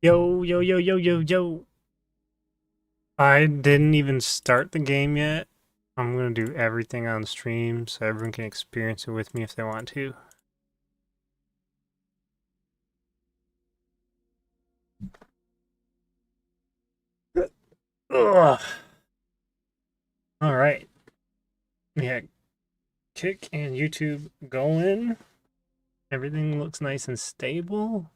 Yo, yo, yo, yo, yo, yo. I didn't even start the game yet. I'm gonna do everything on stream so everyone can experience it with me if they want to. Ugh. All right. Yeah, Kick and YouTube going. Everything looks nice and stable.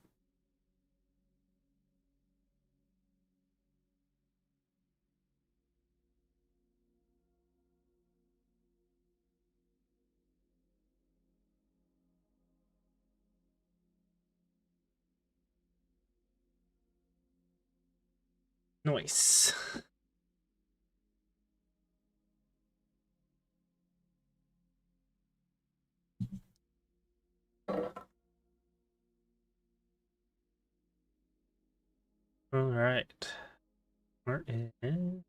Nice. All right. We're in.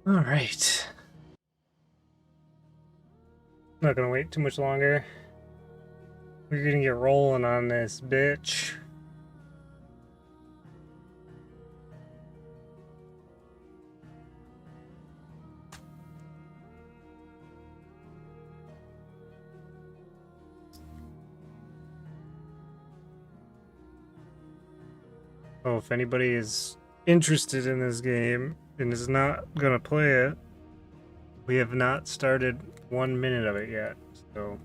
All right. Not gonna wait too much longer. We're gonna get rolling on this bitch. Oh, if anybody is interested in this game and is not gonna play it, we have not started 1 minute of it yet. So,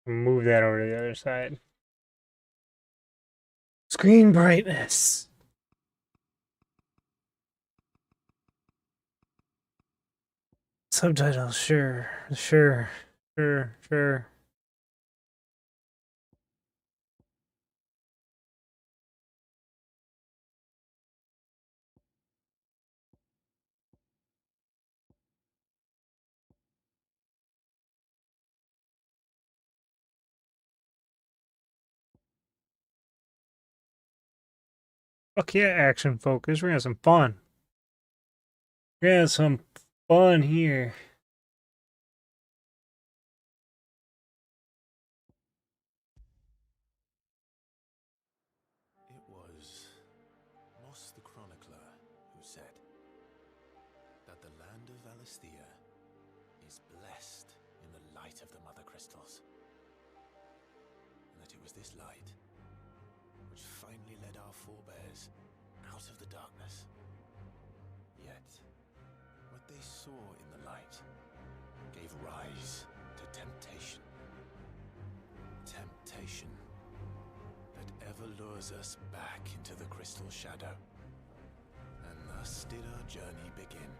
Move that over to the other side. Screen brightness. Subtitles, sure. Fuck yeah, action focus. We're gonna have some fun. We're gonna have some fun here. It was Moss the Chronicler who said that the land of Valisthea is blessed in the light of the Mother Crystals, and that it was this light which finally led our forebears out of the darkness. Yet, what they saw in the light gave rise to temptation. Temptation that ever lures us back into the crystal shadow. And thus did our journey begin.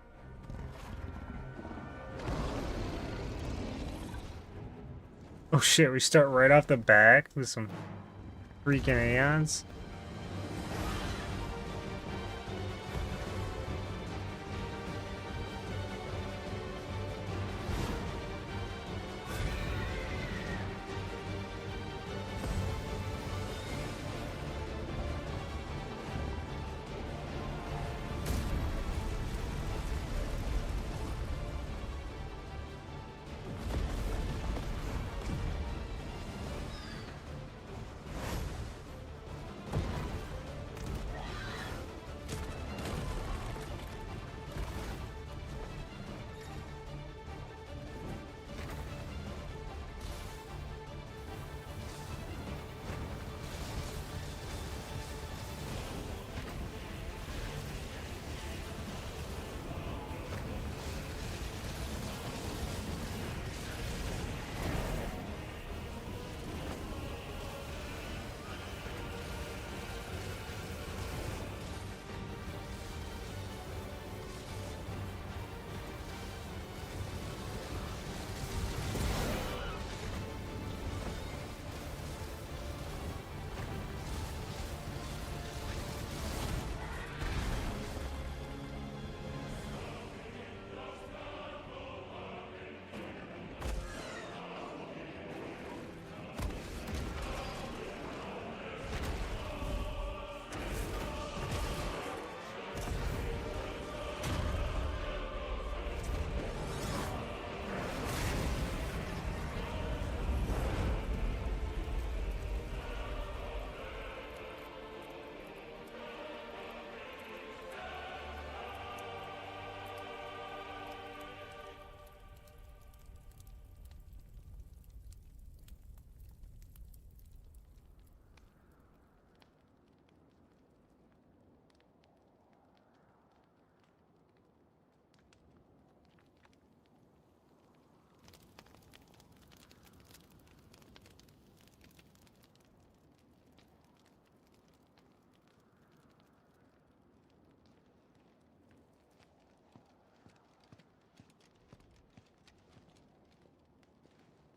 Oh shit, we start right off the back with some freaking Aeons.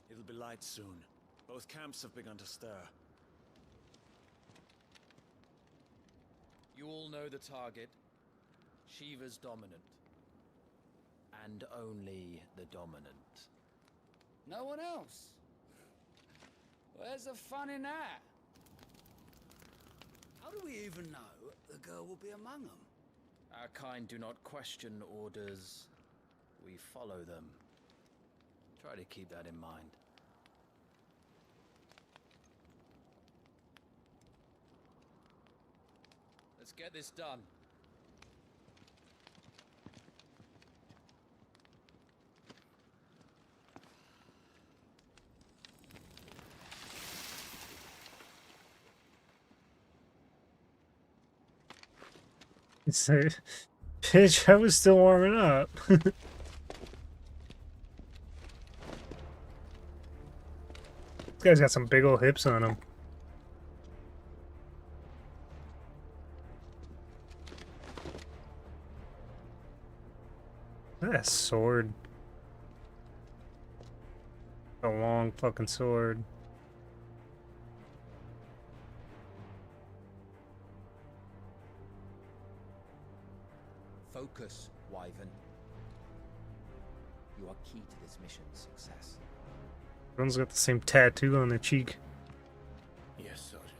It'll be light soon. Both camps have begun to stir. You all know the target. Shiva's dominant. And only the dominant. No one else? Where's the fun in that? How do we even know the girl will be among them? Our kind do not question orders. We follow them. Try to keep that in mind. Let's get this done. So, bitch, I was still warming up. This guy's got some big old hips on him. Look at that sword. A long fucking sword. Focus, Wyvern. You are key to this mission's success. Everyone's got the same tattoo on their cheek. Yes, Sergeant.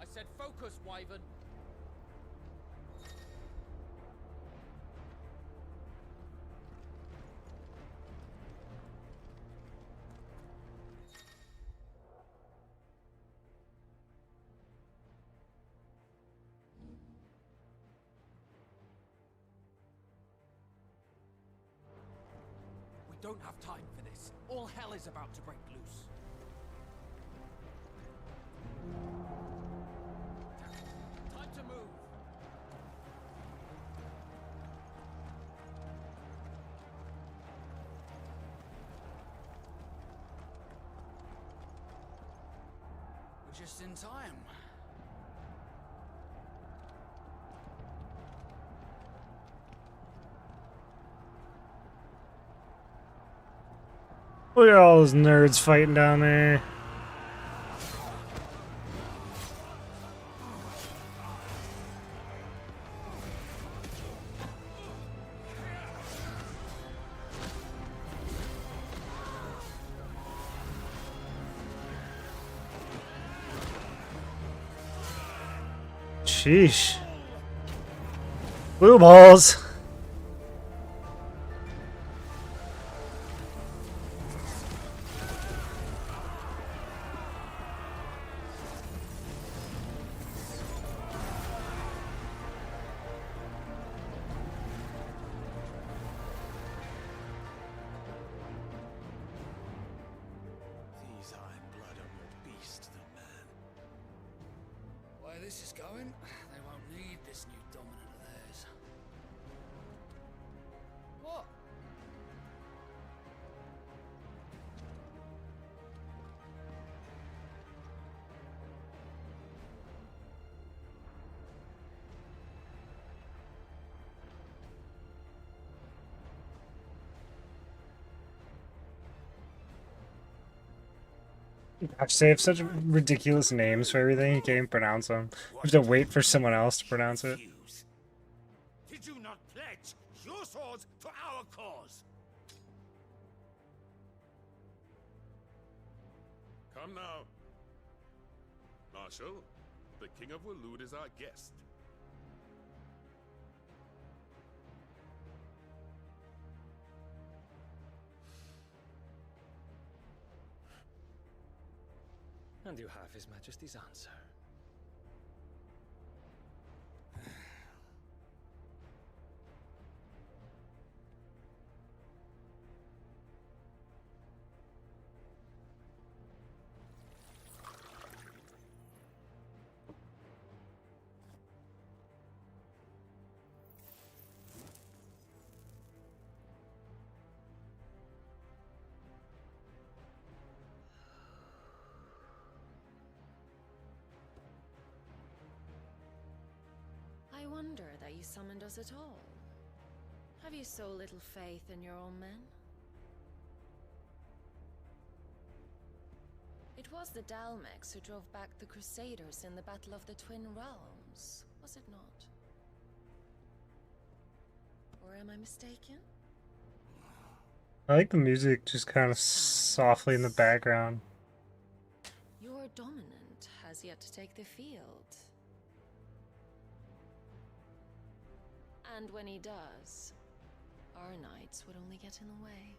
I said focus, Wyvern. We don't have time for this. All hell is about to break loose. Damn it. Time to move. We're just in time. Look at all those nerds fighting down there. Sheesh. Blue balls. These Iron Blood are more beast than man. Where this is going, they won't need this new dominant of theirs. What? Gosh, they have such ridiculous names for everything. You can't even pronounce them. You have to wait for someone else to pronounce it. Did you not pledge your swords to our cause? Come now. Marshal, the King of Waloed is our guest. And you have His Majesty's answer. I wonder that you summoned us at all. Have you so little faith in your own men? It was the Dalmex who drove back the Crusaders in the Battle of the Twin Realms, was it not? Or am I mistaken? I like the music just kind of softly in the background. Your dominant has yet to take the field. And when he does, our knights would only get in the way.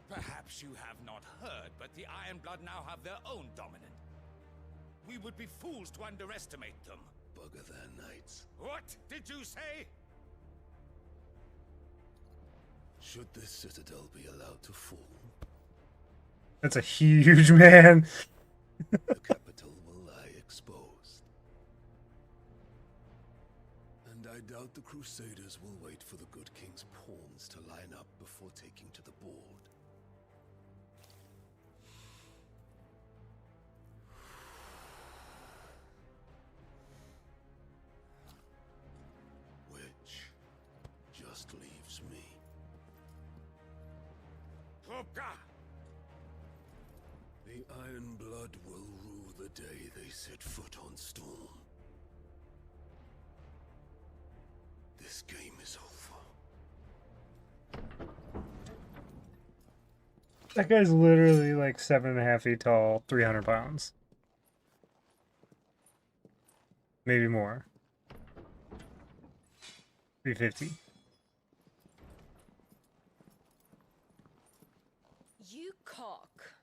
Perhaps you have not heard, but the Iron Blood now have their own dominant. We would be fools to underestimate them. Bugger their knights. What did you say? Should this citadel be allowed to fall, That's a huge man. the capital will lie exposed. And I doubt the Crusaders will wait for the good king's pawns to line up before taking to the board. Which just leaves me. Hroka! The Iron Blood will rue the day they set foot on Storm. This game is over. That guy's literally like 7.5 feet tall, 300 pounds. Maybe more. 350. You cock.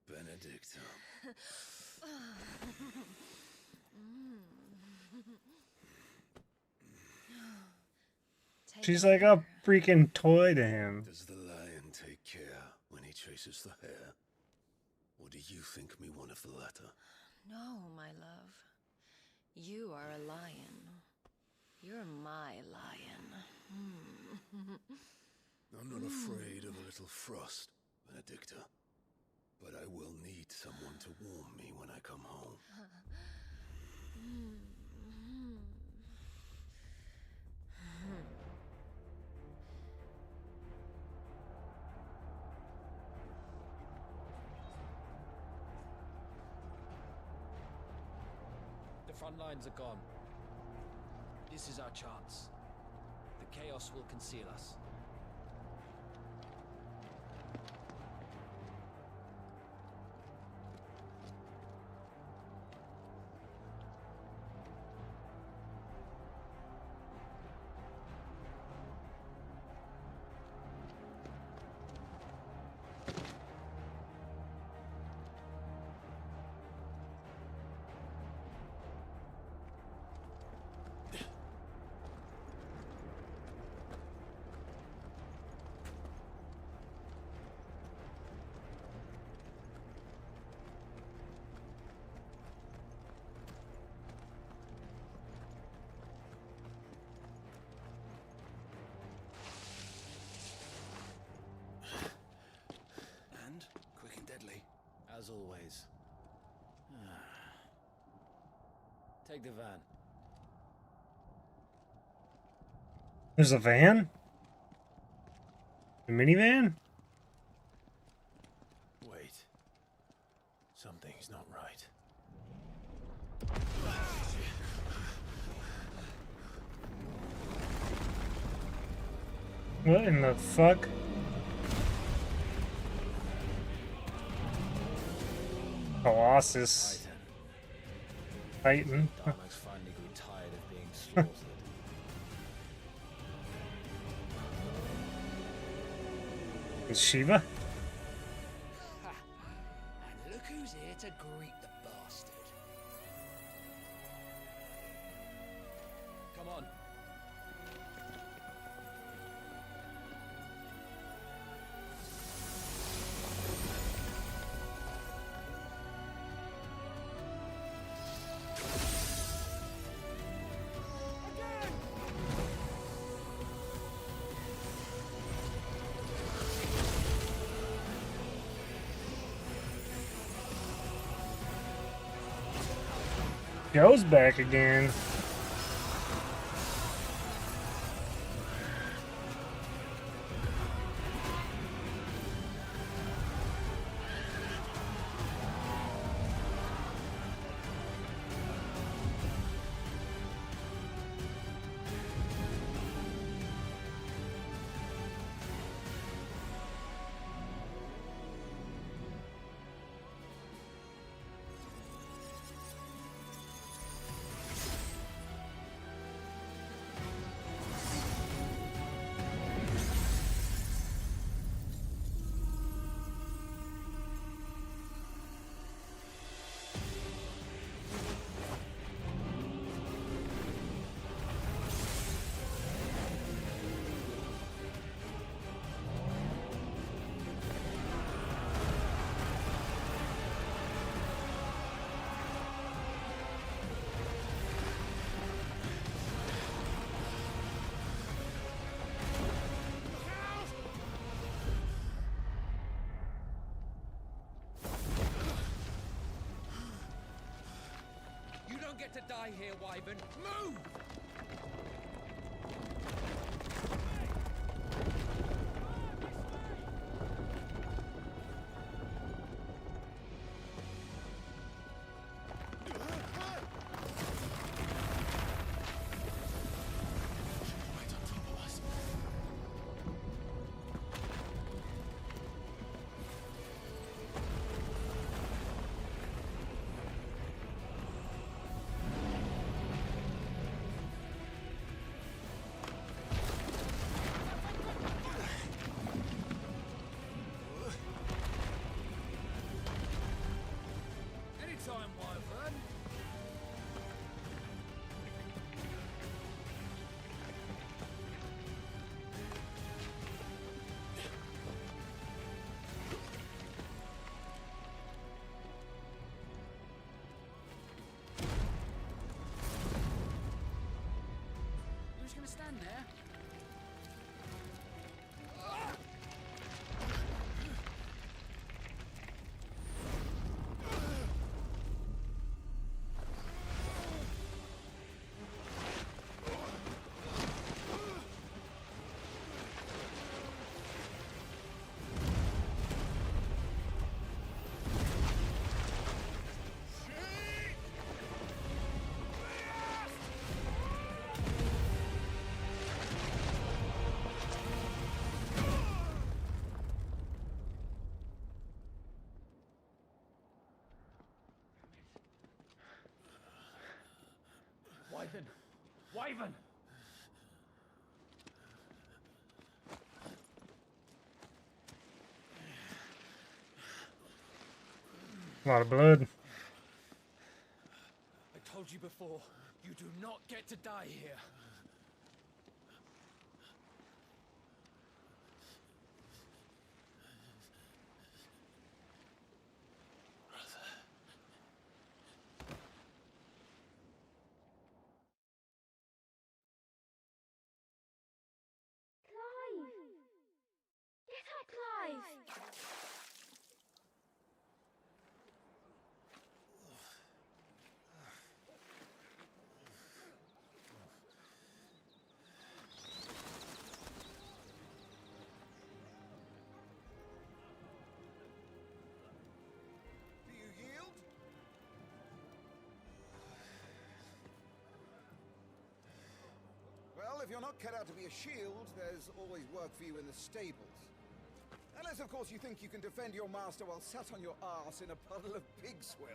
Benedicta. She's like a freaking toy to him. Does the lion take care when he chases the hare? Or do you think me one of the latter? No, my love. You are a lion. You're my lion. I'm not afraid of a little frost, Benedicta. But I will need someone to warm me when I come home. The front lines are gone. This is our chance. The chaos will conceal us. Quick and deadly. As always. Take the van. There's a van? A minivan? Wait. Something's not right. What in the fuck? Colossus. Titan. Darmax finally grew tired of being slaughtered. Is Shiva? And look who's here to greet the bastard. Come on. Joe's back again. don't get to die here, Wyvern. Move! Right on top of us. Anytime, Wyvern. You're just gonna stand there? Wyvern! Wyvern! A lot of blood. I told you before, you do not get to die here. Clive! Get up, Clive! Do you yield? Well, if you're not cut out to be a shield, there's always work for you in the stables. Unless, of course, you think you can defend your master while sat on your arse in a puddle of pig swill.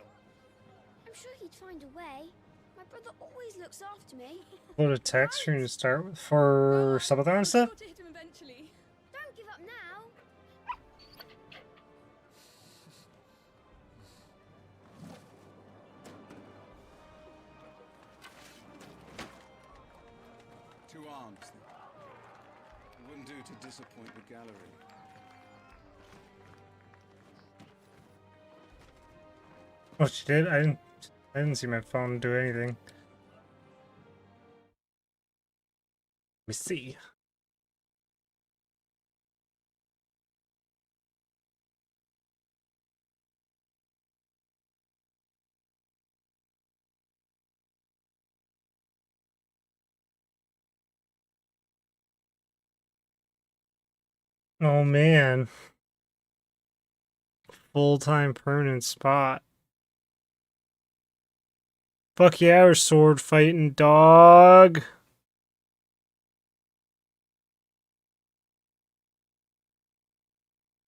I'm sure he'd find a way. My brother always looks after me. Load a text for you to start with for Subathon and stuff. to hit him eventually. Don't give up now. Two arms, then. It wouldn't do to disappoint the gallery. Oh, she did? I didn't see my phone do anything. Let me see. Oh man. Full-time permanent spot. Fuck yeah, we're sword fighting, dog.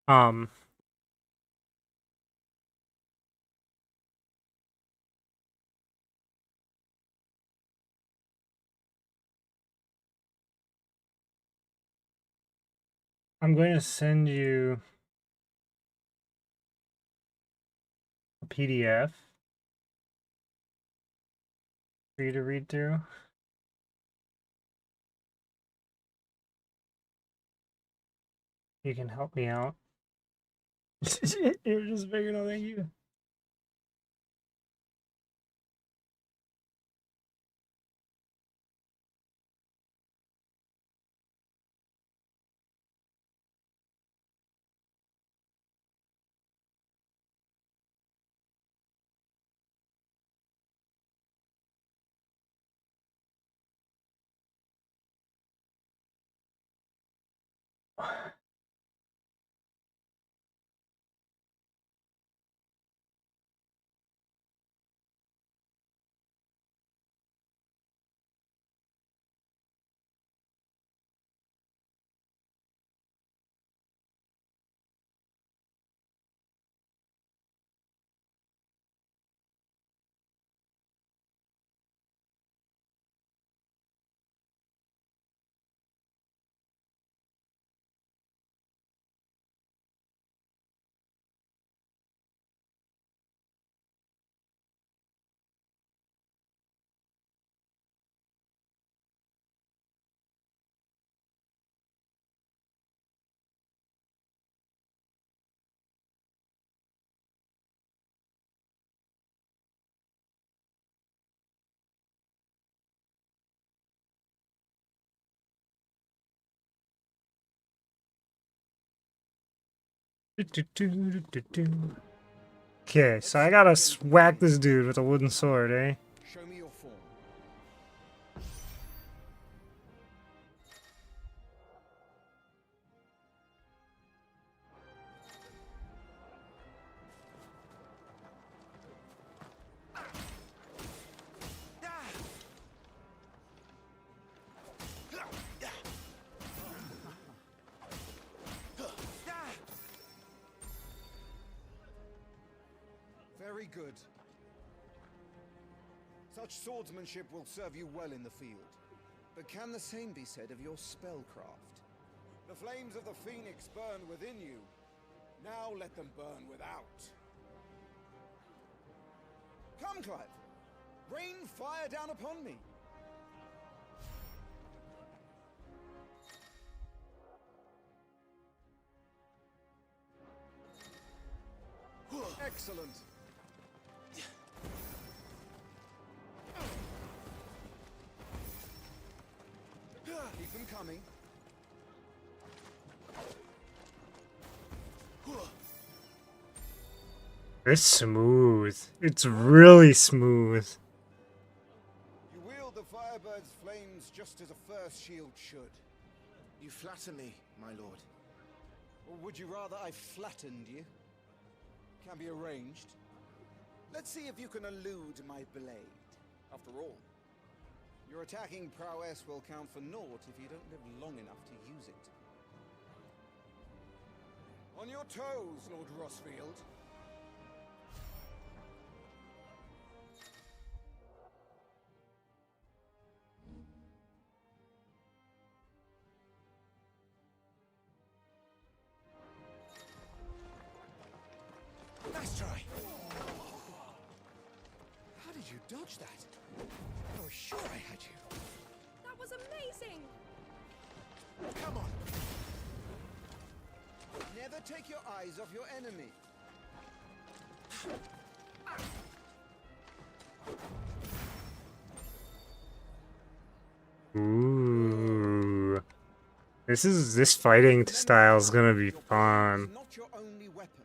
I'm going to send you a PDF for you to read through. You can help me out. You're just bigger, no thank you. Okay, so I gotta whack this dude with a wooden sword, eh? Show me your form. Very good. Such swordsmanship will serve you well in the field. But can the same be said of your spellcraft? The flames of the Phoenix burn within you. Now let them burn without. Come, Clive. Rain fire down upon me. Excellent. Keep them coming. It's smooth. It's really smooth. You wield the Firebird's flames just as a first shield should. You flatter me, my lord. Or would you rather I flattened you? Can be arranged. Let's see if you can elude my blade. After all, your attacking prowess will count for naught if you don't live long enough to use it. On your toes, Lord Rossfield. Nice try. How did you dodge that? I was sure I had you. That was amazing! Come on. Never take your eyes off your enemy. Ooh. This fighting style is gonna be fun. Not your only weapon.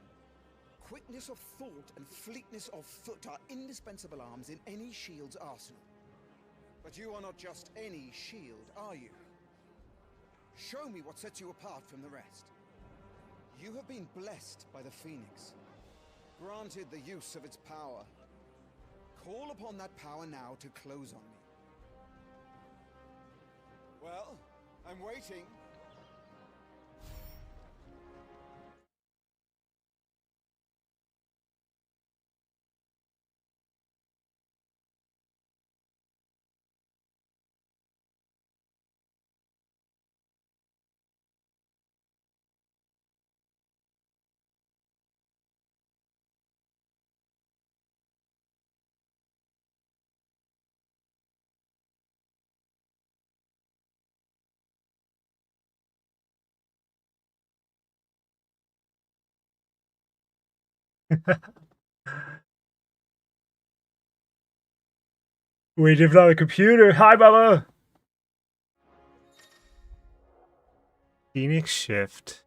Quickness of thought and fleetness of foot are indispensable arms in any shield's arsenal. But you are not just any shield, are you? Show me what sets you apart from the rest. You have been blessed by the Phoenix, granted the use of its power. Call upon that power now to close on me. Well, I'm waiting. Wait, if not a computer. Hi, Baba. Phoenix Shift.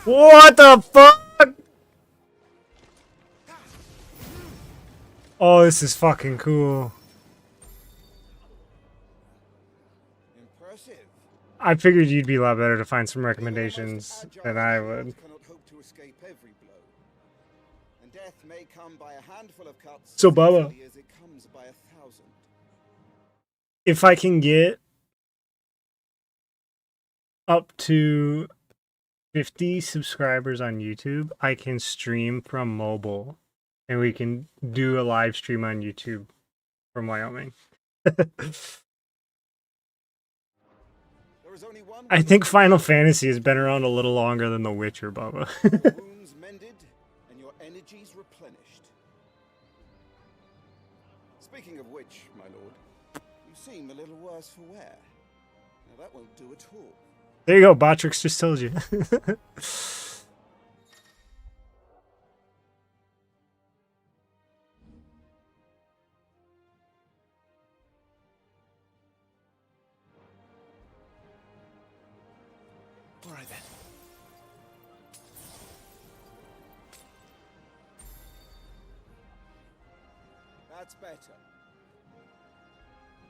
What the fuck? Oh, this is fucking cool. Impressive. I figured you'd be a lot better to find some recommendations than I would. Cannot hope to escape every blow. And death may come by a handful of cuts So, as Bubba, easily as it comes by 1,000. if I can get up to 50 subscribers on YouTube, I can stream from mobile, and we can do a live stream on YouTube from Wyoming. There is only one I think Final Fantasy has been around a little longer than The Witcher, Bubba. wounds mended and your energies replenished. Speaking of which, my lord, you seem a little worse for wear. Now that won't do at all. There you go, Botrix just told you. All right then. That's better.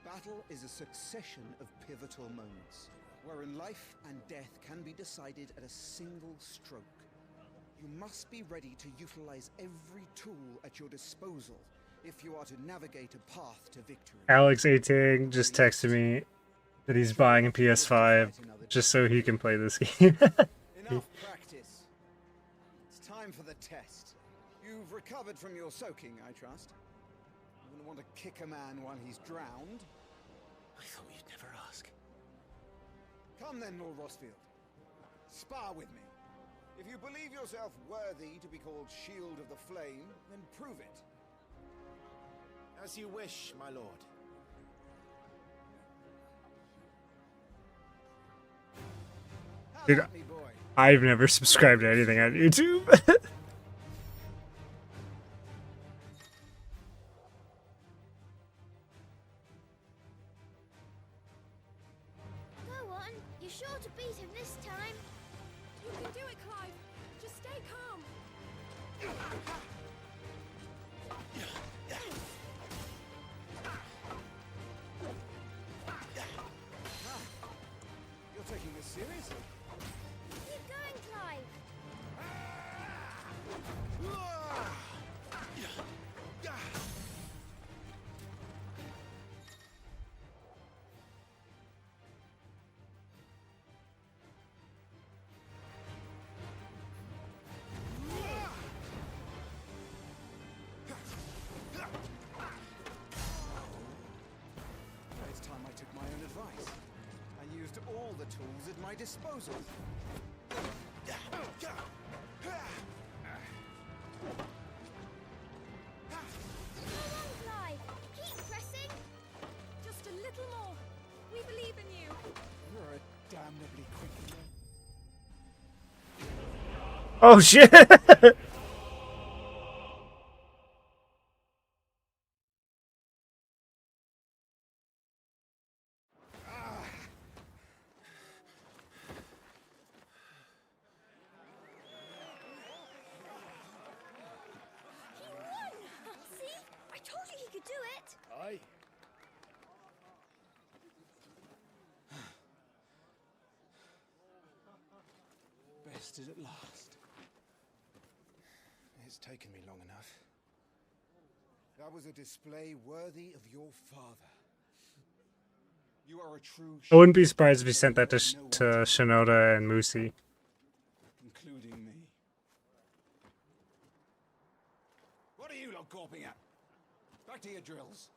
Battle is a succession of pivotal moments, wherein life and death can be decided at a single stroke. You must be ready to utilize every tool at your disposal if you are to navigate a path to victory. Alex Ating just texted me that he's buying a PS5 just so he can play this game. Enough practice. It's time for the test. You've recovered from your soaking, I trust. You wouldn't want to kick a man while he's drowned. I thought you'd never ask. Come then, Lord Rosfield. Spar with me. If you believe yourself worthy to be called Shield of the Flame, then prove it. As you wish, my lord. Have Dude, at me, boy. I've never subscribed to anything on YouTube. Go on. You're sure to beat him this time. You can do it, Clive. Just stay calm. You're taking this seriously. Keep going, Clive. It's time I took my own advice and used all the tools at my disposal. Go on, Clive. Keep pressing. Just a little more. We believe in you. You're a damnably quick man. Oh shit! He won! See? I told you he could do it. Aye. Bested at last. It's taken me long enough. That was a display worthy of your father. You are a true. I wouldn't be surprised if he sent that to Shinoda and Musi. Including me. What are you lot gawping at? Back to your drills.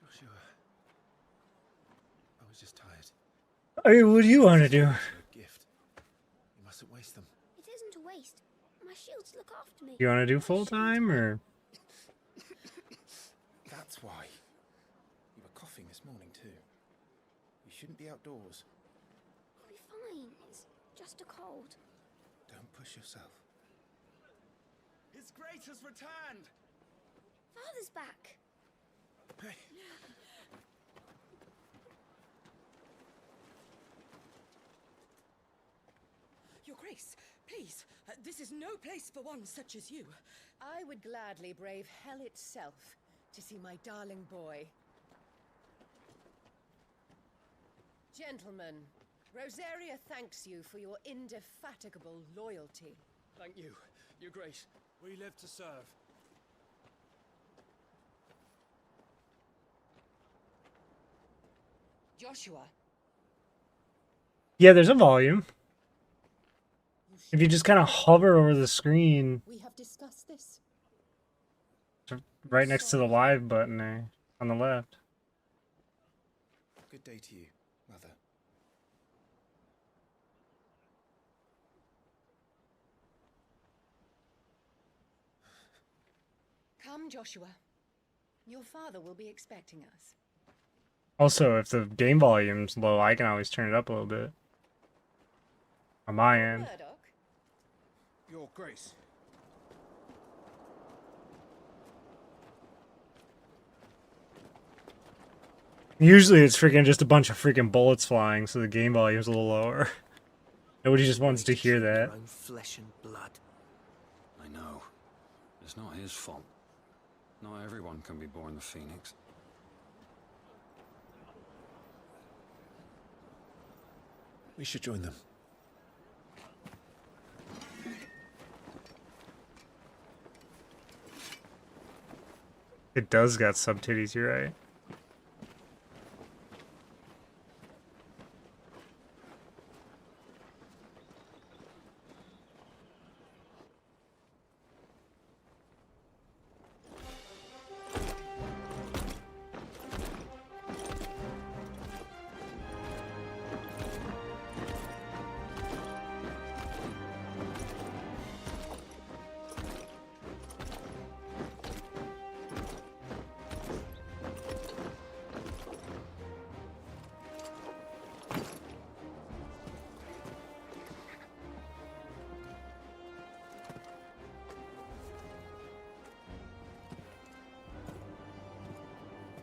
Joshua. I was just tired. I mean, what do you want to do? A gift. You mustn't waste them. It isn't a waste. My shields look after me. You want to do full time or? That's why. You were coughing this morning too. You shouldn't be outdoors. I'll be fine. It's just a cold. Don't push yourself. His Grace has returned. Father's back. Hey. Your Grace, please, this is no place for one such as you. I would gladly brave hell itself to see my darling boy. Gentlemen, Rosaria thanks you for your indefatigable loyalty. Thank you, Your Grace. We live to serve. Joshua, Yeah, there's a volume. If you just kind of hover over the screen, we have discussed this. right next to the live button there on the left. Good day to you, Mother. Come, Joshua. Your father will be expecting us. Also, if the game volume's low, I can always turn it up a little bit. On my end. Murdoch? Your Grace. Usually it's freaking just a bunch of freaking bullets flying, so the game volume's a little lower. Nobody just wants to hear that. Own flesh and blood. I know. It's not his fault. Not everyone can be born the Phoenix. We should join them. It does got sub titties, you're right.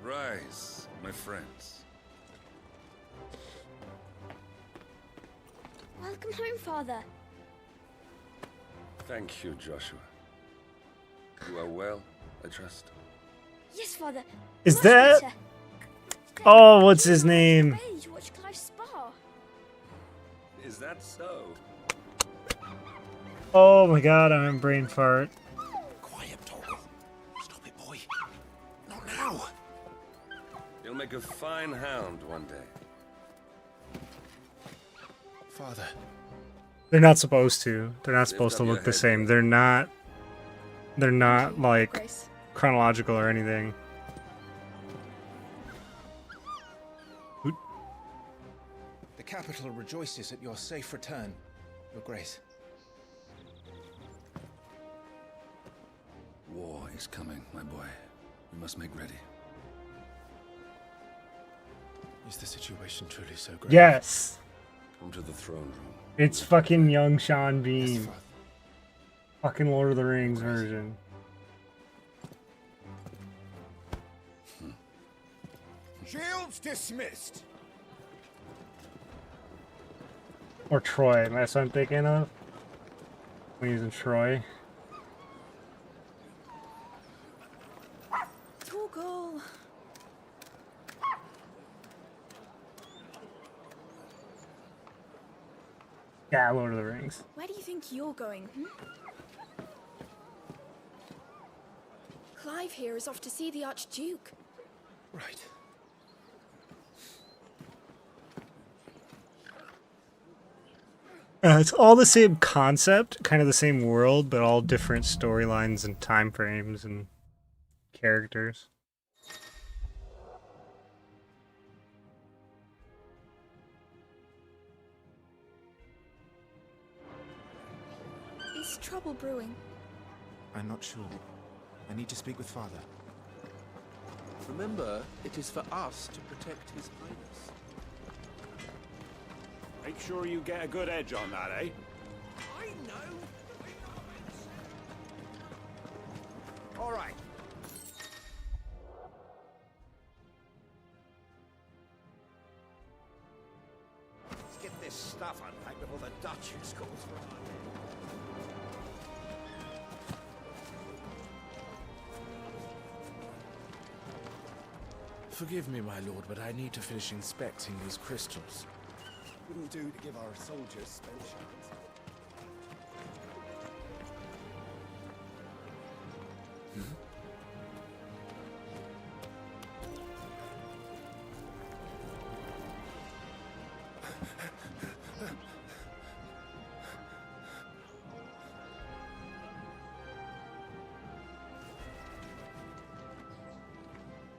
Rise, my friends. Welcome home, Father. Thank you, Joshua. You are well, I trust. Yes, Father. Is Much that? better. Oh, what's his name? Ready to watch Clive spar. Is that so? Oh my god, I'm in brain fart. Quiet, Torgal. Stop it, boy. Not now. You'll make a fine hound one day. Father. They're not supposed to. They're not supposed Lift to up your look the head, same. brother. They're not like Grace. chronological or anything. The capital rejoices at your safe return, Your Grace. War is coming, my boy. We must make ready. Is the situation truly so grave? Yes! Come to the throne room. It's fucking young Sean Yes, Bean. Father. Fucking Lord of the Rings version. Shields dismissed. Or Troy, that's what I'm thinking of. When he's in Troy. Torgal. Yeah, Lord of the Rings. Where do you think you're going? Clive here is off to see the Archduke. Right. It's all the same concept, kind of the same world, but all different storylines and time frames and characters. Is trouble brewing? I'm not sure. I need to speak with Father. Remember, it is for us to protect His Highness. Make sure you get a good edge on that, eh? I know. All right. Let's get this stuff unpacked before the Duchess calls for us. Forgive me, my lord, but I need to finish inspecting these crystals. Wouldn't do to give our soldiers spell shards.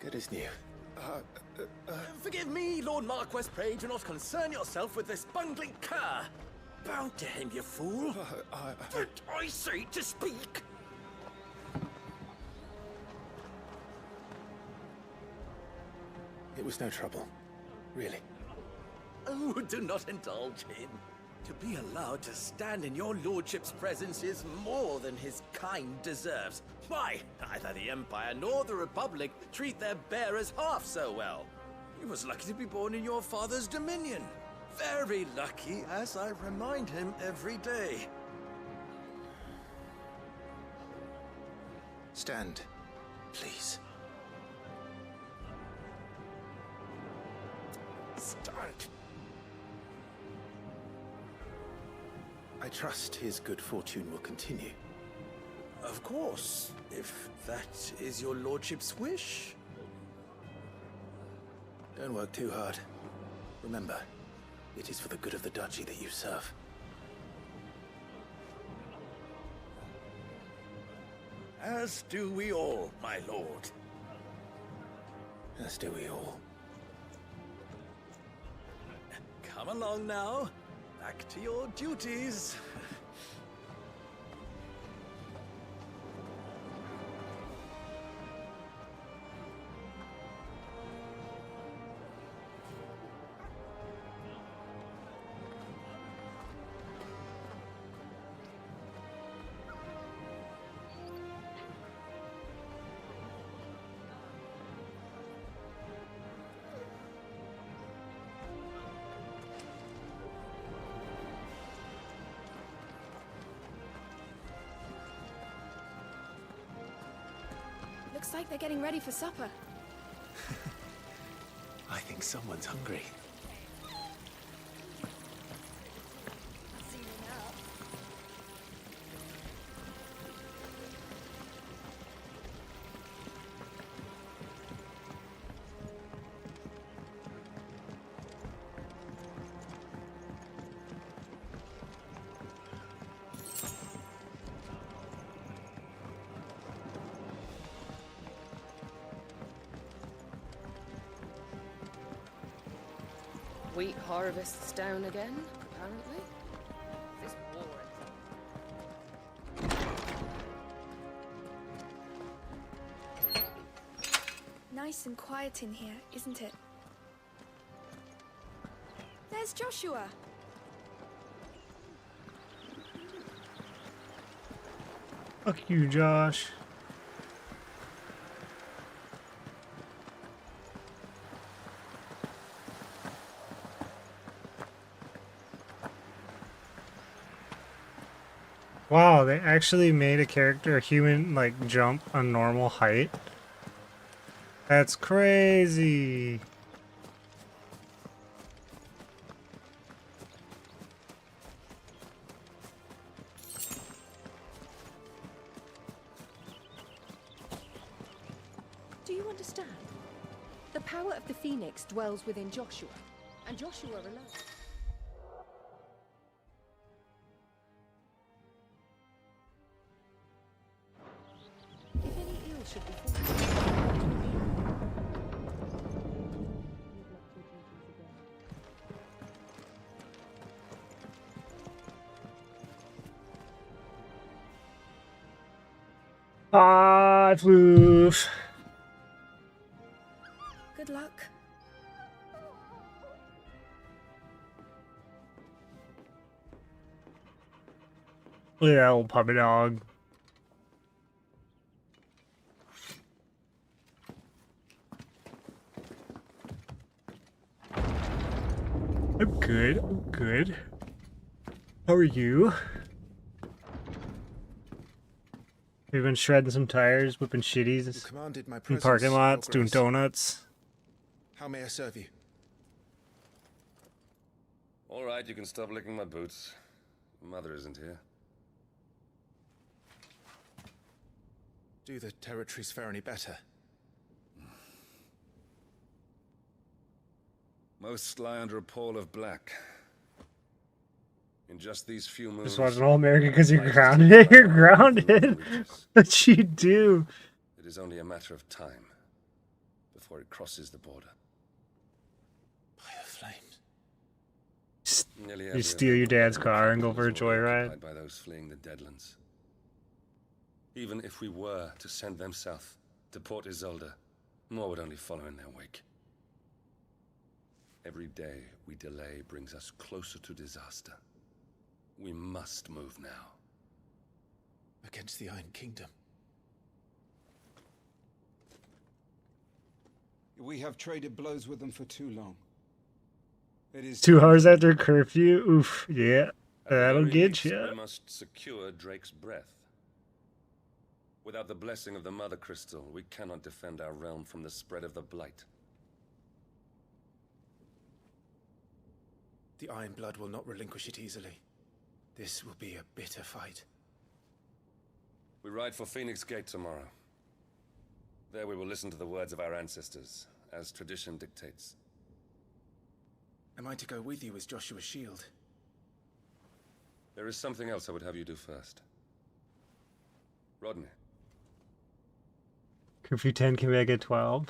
Good as new. Forgive me, Lord Marquess, pray do not concern yourself with this bungling cur. Bow to him, you fool. Did I say to speak? It was no trouble. Really. Oh, do not indulge him. To be allowed to stand in your lordship's presence is more than his kind deserves. Why, neither the Empire nor the Republic treat their bearers half so well. He was lucky to be born in your father's dominion. Very lucky, as I remind him every day. Stand, please. Stand. I trust his good fortune will continue. Of course, if that is your lordship's wish. Don't work too hard. Remember, it is for the good of the duchy that you serve. As do we all, my lord. As do we all. Come along now. Back to your duties. Looks like they're getting ready for supper. I think someone's hungry. Wheat harvests down again, apparently. This war. Nice and quiet in here, isn't it? There's Joshua. Fuck you, Josh. Wow, they actually made a character, a human, like, jump a normal height. That's crazy. Do you understand? The power of the Phoenix dwells within Joshua, and Joshua alone. If any ill should befall Ah, floof. Good luck. Look at that old puppy dog. I'm good. I'm good. How are you? We've been shredding some tires, whipping shitties Commanded my in presence, parking lots, Your doing Grace. donuts. How may I serve you? All right, you can stop licking my boots. Mother isn't here. Do the territories fare any better? Most lie under a pall of black. In just these few moves... Just watching All American because you're grounded. You're grounded. What you do? It is only a matter of time before it crosses the border. By the flames. Nearly You every steal other your dad's capital car and go is for a joyride? occupied by those fleeing the Deadlands. Even if we were to send them south to Port Isolde, more would only follow in their wake. Every day we delay brings us closer to disaster. We must move now. Against the Iron Kingdom. We have traded blows with them for too long. It is 2 hours after curfew. Oof. Yeah. At the That'll very get least, you. We must secure Drake's breath. Without the blessing of the Mother Crystal, we cannot defend our realm from the spread of the Blight. The Iron Blood will not relinquish it easily. This will be a bitter fight. We ride for Phoenix Gate tomorrow. There we will listen to the words of our ancestors, as tradition dictates. Am I to go with you as Joshua's shield? There is something else I would have you do first. Rodney. Curfew 10 can make it 12.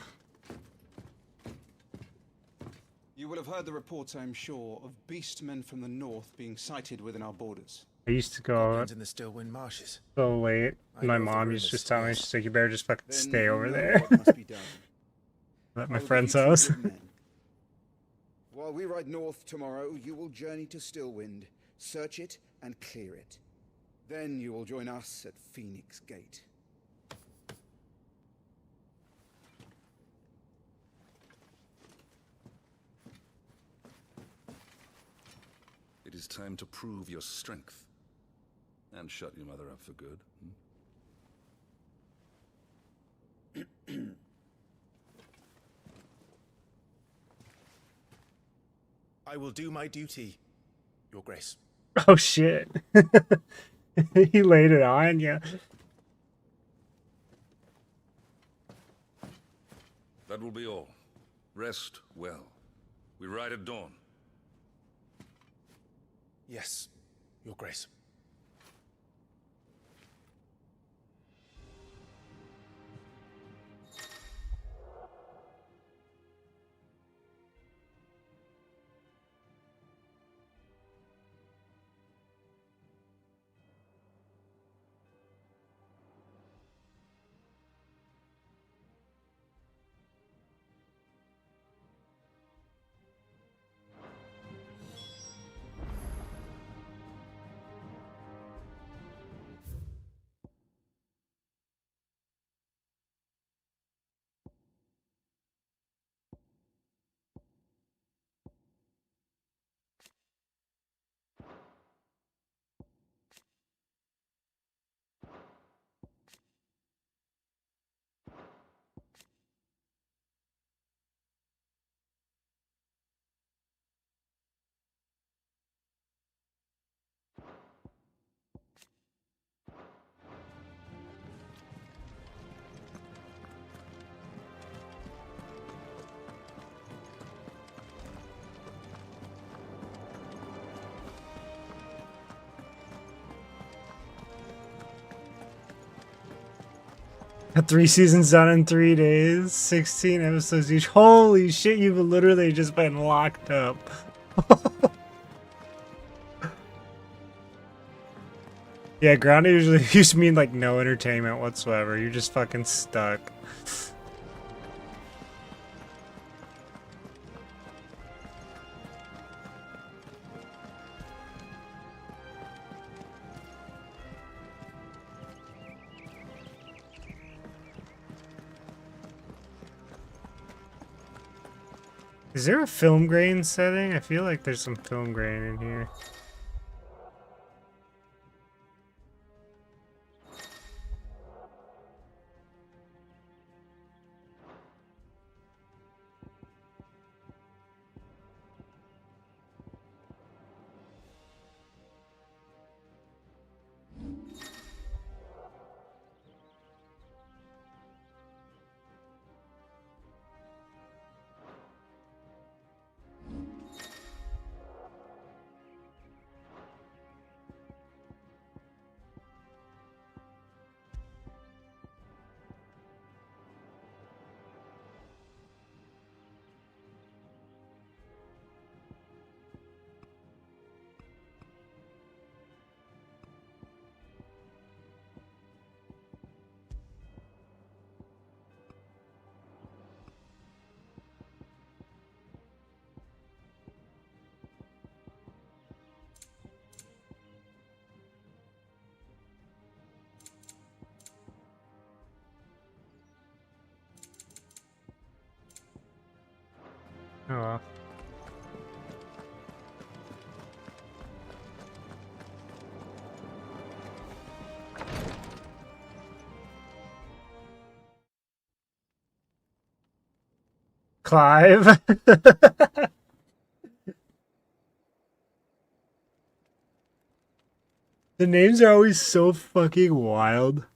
You will have heard the reports, I am sure, of beastmen from the north being sighted within our borders. I used to go Goblins in the Stillwind Marshes. so late. I My know of the mom used to rumors, just tell me, yes. she's like, you better just fucking Then stay you over know there. what must be done. At I my will give friend's you two house. good men. While we ride north tomorrow, you will journey to Stillwind, search it and clear it. Then you will join us at Phoenix Gate. It is time to prove your strength. And shut your mother up for good. I will do my duty, Your Grace. Oh shit. He laid it on you. That will be all. Rest well. We ride at dawn. Yes, Your Grace. Got 3 seasons done in 3 days, 16 episodes each. Holy shit, you've literally just been locked up. Yeah, grounded usually used to mean like no entertainment whatsoever. You're just fucking stuck. Is there a film grain setting? I feel like there's some film grain in here. Oh well. Clive. The names are always so fucking wild.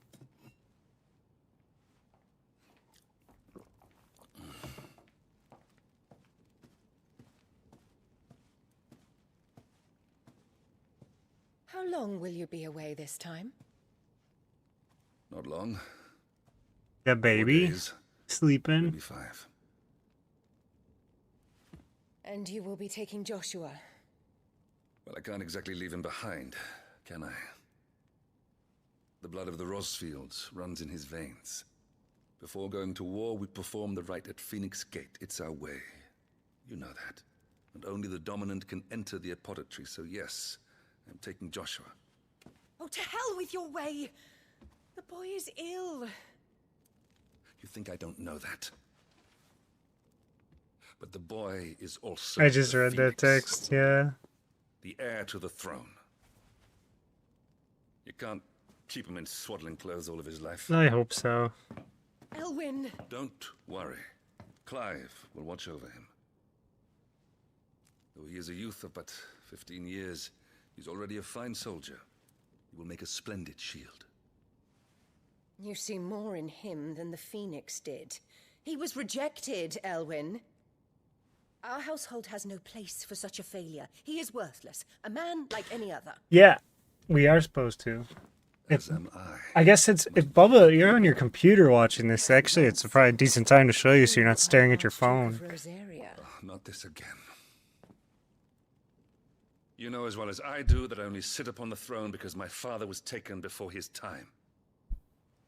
How long will you be away this time? Not long. The baby 4 days, sleeping. maybe 5. And you will be taking Joshua. Well, I can't exactly leave him behind, can I? The blood of the Rosfields runs in his veins. Before going to war, we perform the rite at Phoenix Gate. It's our way. You know that. And only the dominant can enter the apothecary, so yes, I'm taking Joshua. Oh, to hell with your way! The boy is ill. You think I don't know that? But the boy is also I just the read that Phoenix, text, yeah. the heir to the throne. You can't keep him in swaddling clothes all of his life. I hope so. Elwyn! Don't worry. Clive will watch over him. Though he is a youth of but 15 years, he's already a fine soldier. He will make a splendid shield. You see more in him than the Phoenix did. He was rejected, Elwyn. Our household has no place for such a failure. He is worthless. A man like any other. Yeah, we are supposed to. As am I. I guess if Bubba, you're on your computer watching this, actually, it's probably a decent time to show you so you're not staring at your phone. Oh, not this again. You know as well as I do that I only sit upon the throne because my father was taken before his time.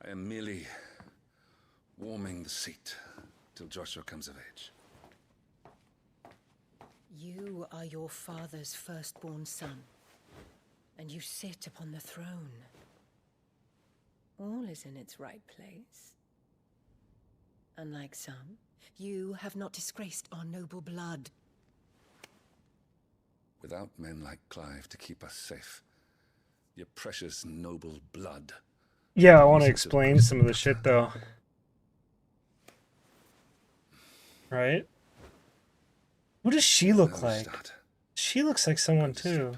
I am merely warming the seat till Joshua comes of age. You are your father's firstborn son, and you sit upon the throne. All is in its right place. Unlike some, you have not disgraced our noble blood. Without men like Clive to keep us safe, your precious noble blood. Yeah, I want to explain some of the shit, though. Right? What does she look like? She looks like someone, too.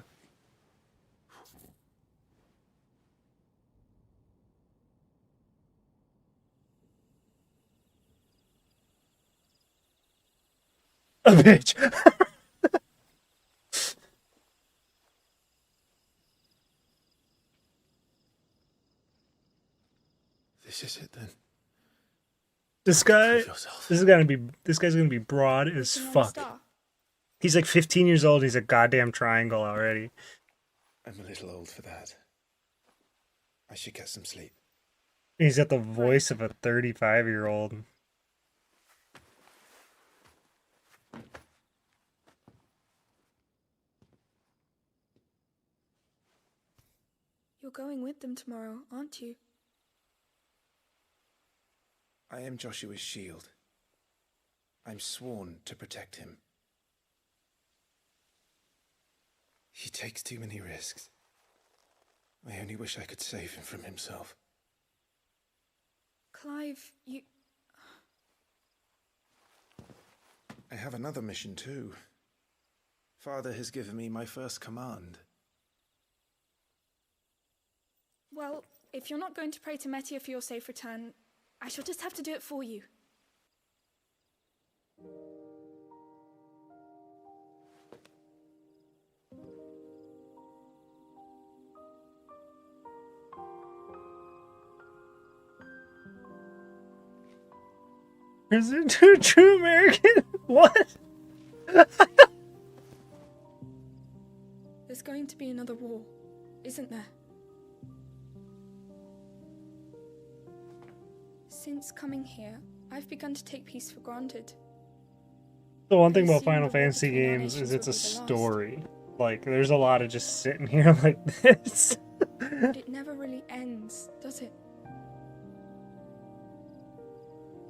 A bitch. This is it then. This guy's gonna be broad as fuck. He's like 15 years old. He's a goddamn triangle already. I'm a little old for that. I should get some sleep. He's got the voice of a 35-year-old. You're going with them tomorrow, aren't you? I am Joshua's shield. I'm sworn to protect him. He takes too many risks. I only wish I could save him from himself. Clive, you... I have another mission too. Father has given me my first command. Well, if you're not going to pray to Metia for your safe return, I shall just have to do it for you. Is it true American? What? There's going to be another war, isn't there? Since coming here, I've begun to take peace for granted. The one thing about Final Fantasy games is it's a story. Like, there's a lot of just sitting here like this. But it never really ends, does it?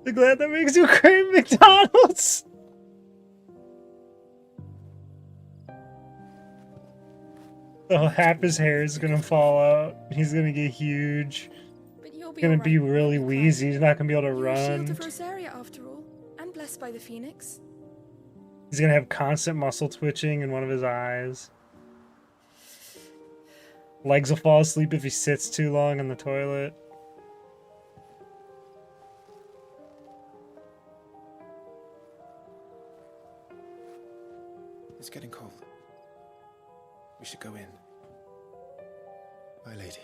I'm glad that makes you crave McDonald's. So half his hair is gonna fall out. He's gonna get huge. But you'll be Gonna alright, be really won't you, wheezy. He's not gonna be able to You're a shield run. of Rosaria after all, and blessed by the Phoenix. He's gonna have constant muscle twitching in one of his eyes. Legs will fall asleep if he sits too long on the toilet. It's getting cold. We should go in. My lady.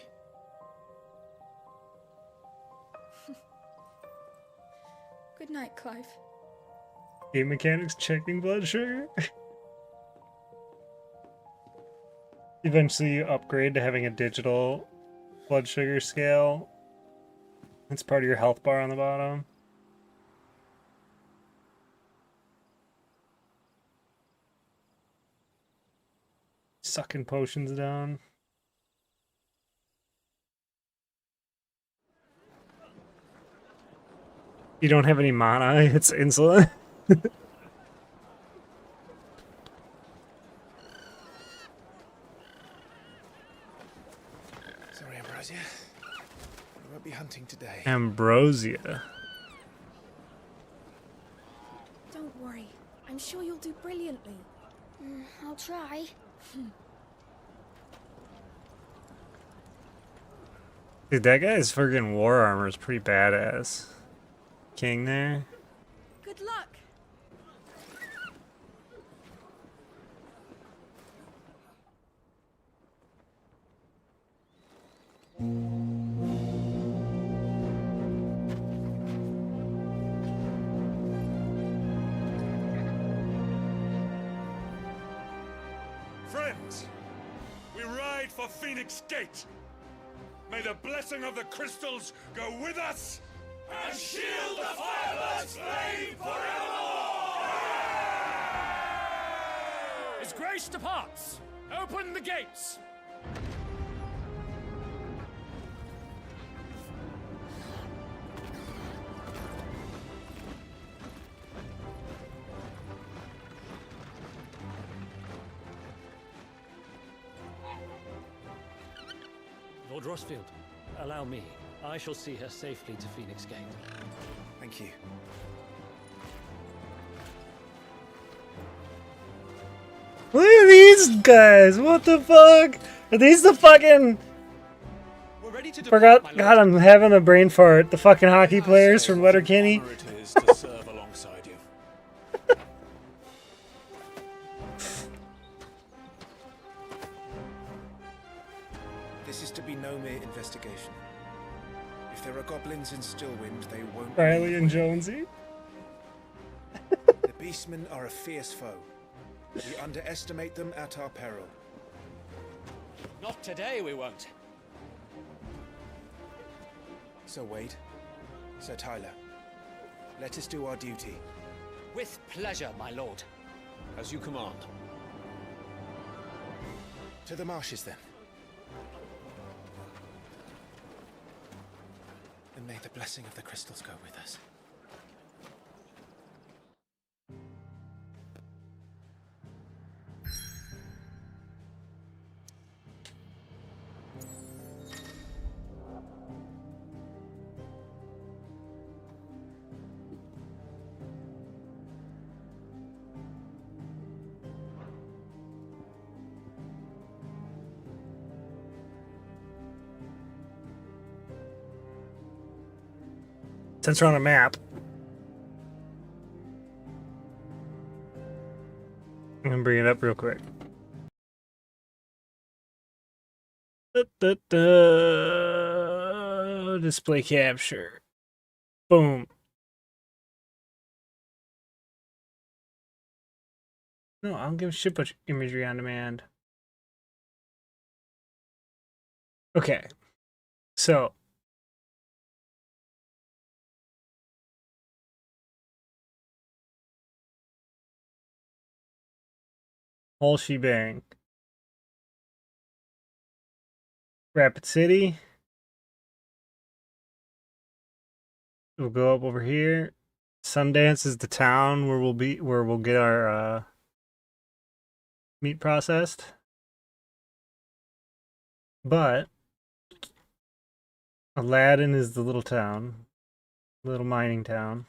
Good night, Clive. Game mechanics checking blood sugar. Eventually you upgrade to having a digital blood sugar scale. It's part of your health bar on the bottom. Sucking potions down. You don't have any mana, it's insulin. Sorry, Ambrosia. We won't be hunting today. Ambrosia. Don't worry. I'm sure you'll do brilliantly. I'll try. Dude, that guy's friggin' war armor is pretty badass. King there. Good luck. Friends, we ride for Phoenix Gate. May the blessing of the crystals go with us and shield the Firebird's flame forevermore! His Grace departs! Open the gates! Lord Rossfield, allow me. I shall see her safely to Phoenix Gate. Thank you. Look at these guys! What the fuck? Are these the fucking... Forgot, God, I'm having a brain fart. The fucking hockey players from Letterkenny. Honor it is to serve alongside you. This is to be no mere investigation. If there are goblins in Stillwind, they won't. Riley and Jonesy. The Beastmen are a fierce foe. We underestimate them at our peril. Not today, we won't. Sir Wade, Sir Tyler, let us do our duty. With pleasure, my lord. As you command. To the marshes, then. And may the blessing of the crystals go with us. Since we're on a map, I'm gonna bring it up real quick. Display capture. Boom. No, I don't give a shit about imagery on demand. Okay. So. Whole shebang. Rapid City. We'll go up over here. Sundance is the town where we'll get our meat processed. But Aladdin is the little town, little mining town.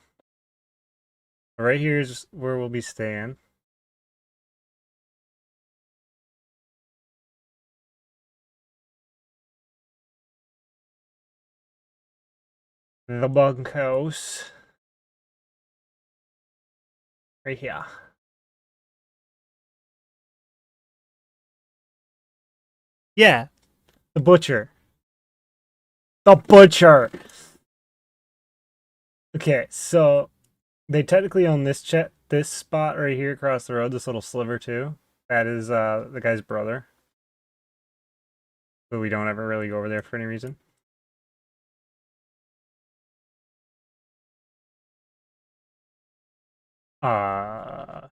Right here is where we'll be staying. The bunkhouse. Right here. Yeah, the butcher. The butcher! Okay, so they technically own this spot right here across the road, this little sliver too. That is the guy's brother. But we don't ever really go over there for any reason.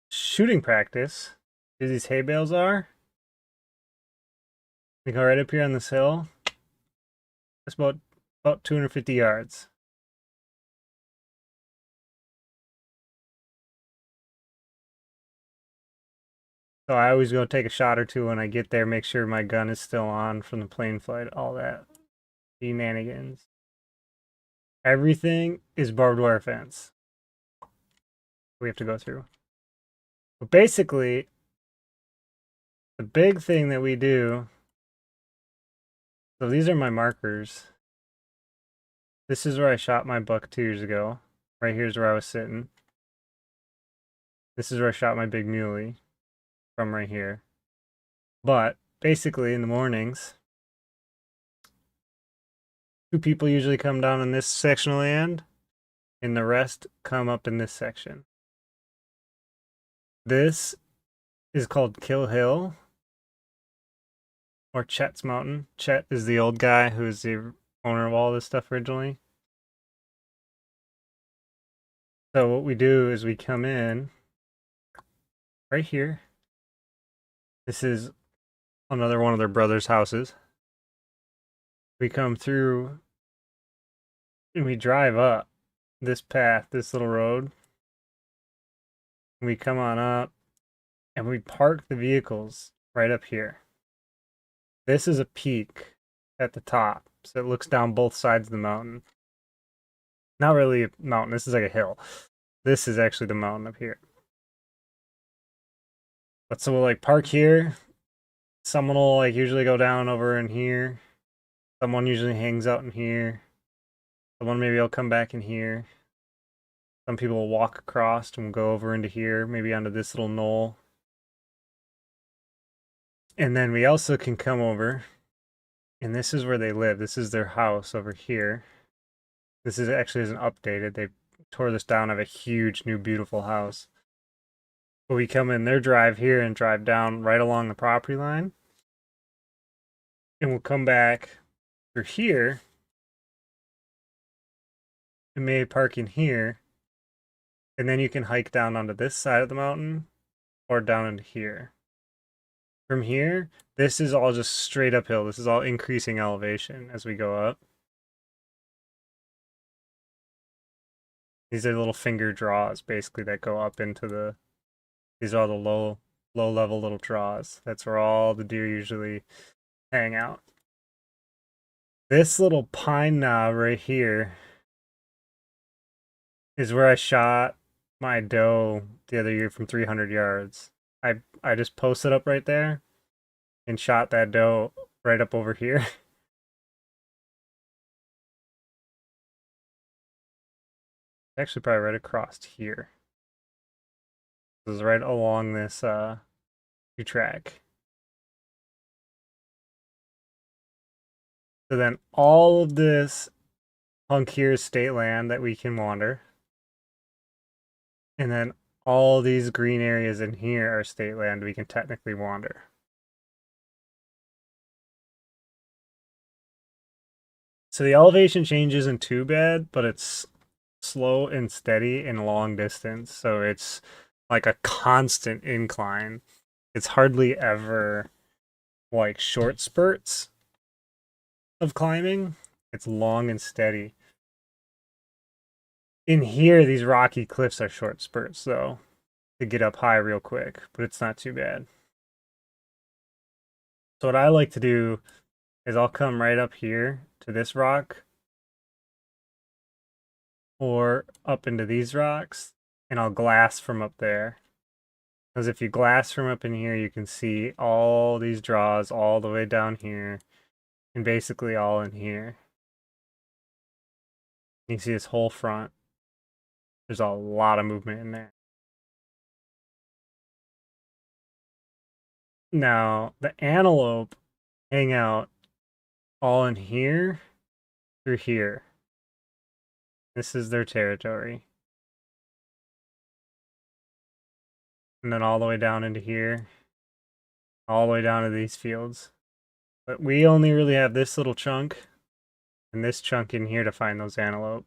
Shooting practice. Here these hay bales are. We go right up here on this hill. That's about 250 yards. So I always go take a shot or two when I get there, make sure my gun is still on from the plane flight, all that shenanigans. Everything is barbed wire fence. We have to go through. But basically, the big thing that we do, so these are my markers. This is where I shot my buck 2 years ago. Right here's where I was sitting. This is where I shot my big muley from right here. But basically in the mornings, 2 people usually come down in this section of land and the rest come up in this section. This is called Kill Hill or Chet's Mountain. Chet is the old guy who is the owner of all this stuff originally. So what we do is we come in right here. This is another one of their brother's houses. We come through and we drive up this path, this little road. We come on up and we park the vehicles right up here. This is a peak at the top, so it looks down both sides of the mountain. Not really a mountain, this is like a hill. This is actually the mountain up here. But so we'll like park here. Someone will like usually go down over in here. Someone usually hangs out in here. Someone maybe will come back in here. Some people will walk across and will go over into here, maybe onto this little knoll. And then we also can come over, and this is where they live. This is their house over here. This is actually isn't updated. They tore this down. I have a huge new beautiful house. But we come in their drive here and drive down right along the property line. And we'll come back through here. And maybe park in here. And then you can hike down onto this side of the mountain or down into here. From here, this is all just straight uphill. This is all increasing elevation as we go up. These are little finger draws, basically, that go up into the... These are all the low level little draws. That's where all the deer usually hang out. This little pine knob right here is where I shot my doe the other year from 300 yards. I just posted up right there and shot that doe right up over here. Actually probably right across here. This is right along this track. So then all of this hunk here is state land that we can wander. And then all these green areas in here are state land we can technically wander. So the elevation change isn't too bad, but it's slow and steady and long distance. So it's like a constant incline. It's hardly ever like short spurts of climbing. It's long and steady. In here, these rocky cliffs are short spurts, though, to get up high real quick, but it's not too bad. So what I like to do is I'll come right up here to this rock or up into these rocks, and I'll glass from up there. Because if you glass from up in here, you can see all these draws all the way down here, and basically all in here. You can see this whole front. There's a lot of movement in there. Now, the antelope hang out all in here through here. This is their territory. And then all the way down into here. All the way down to these fields. But we only really have this little chunk and this chunk in here to find those antelope.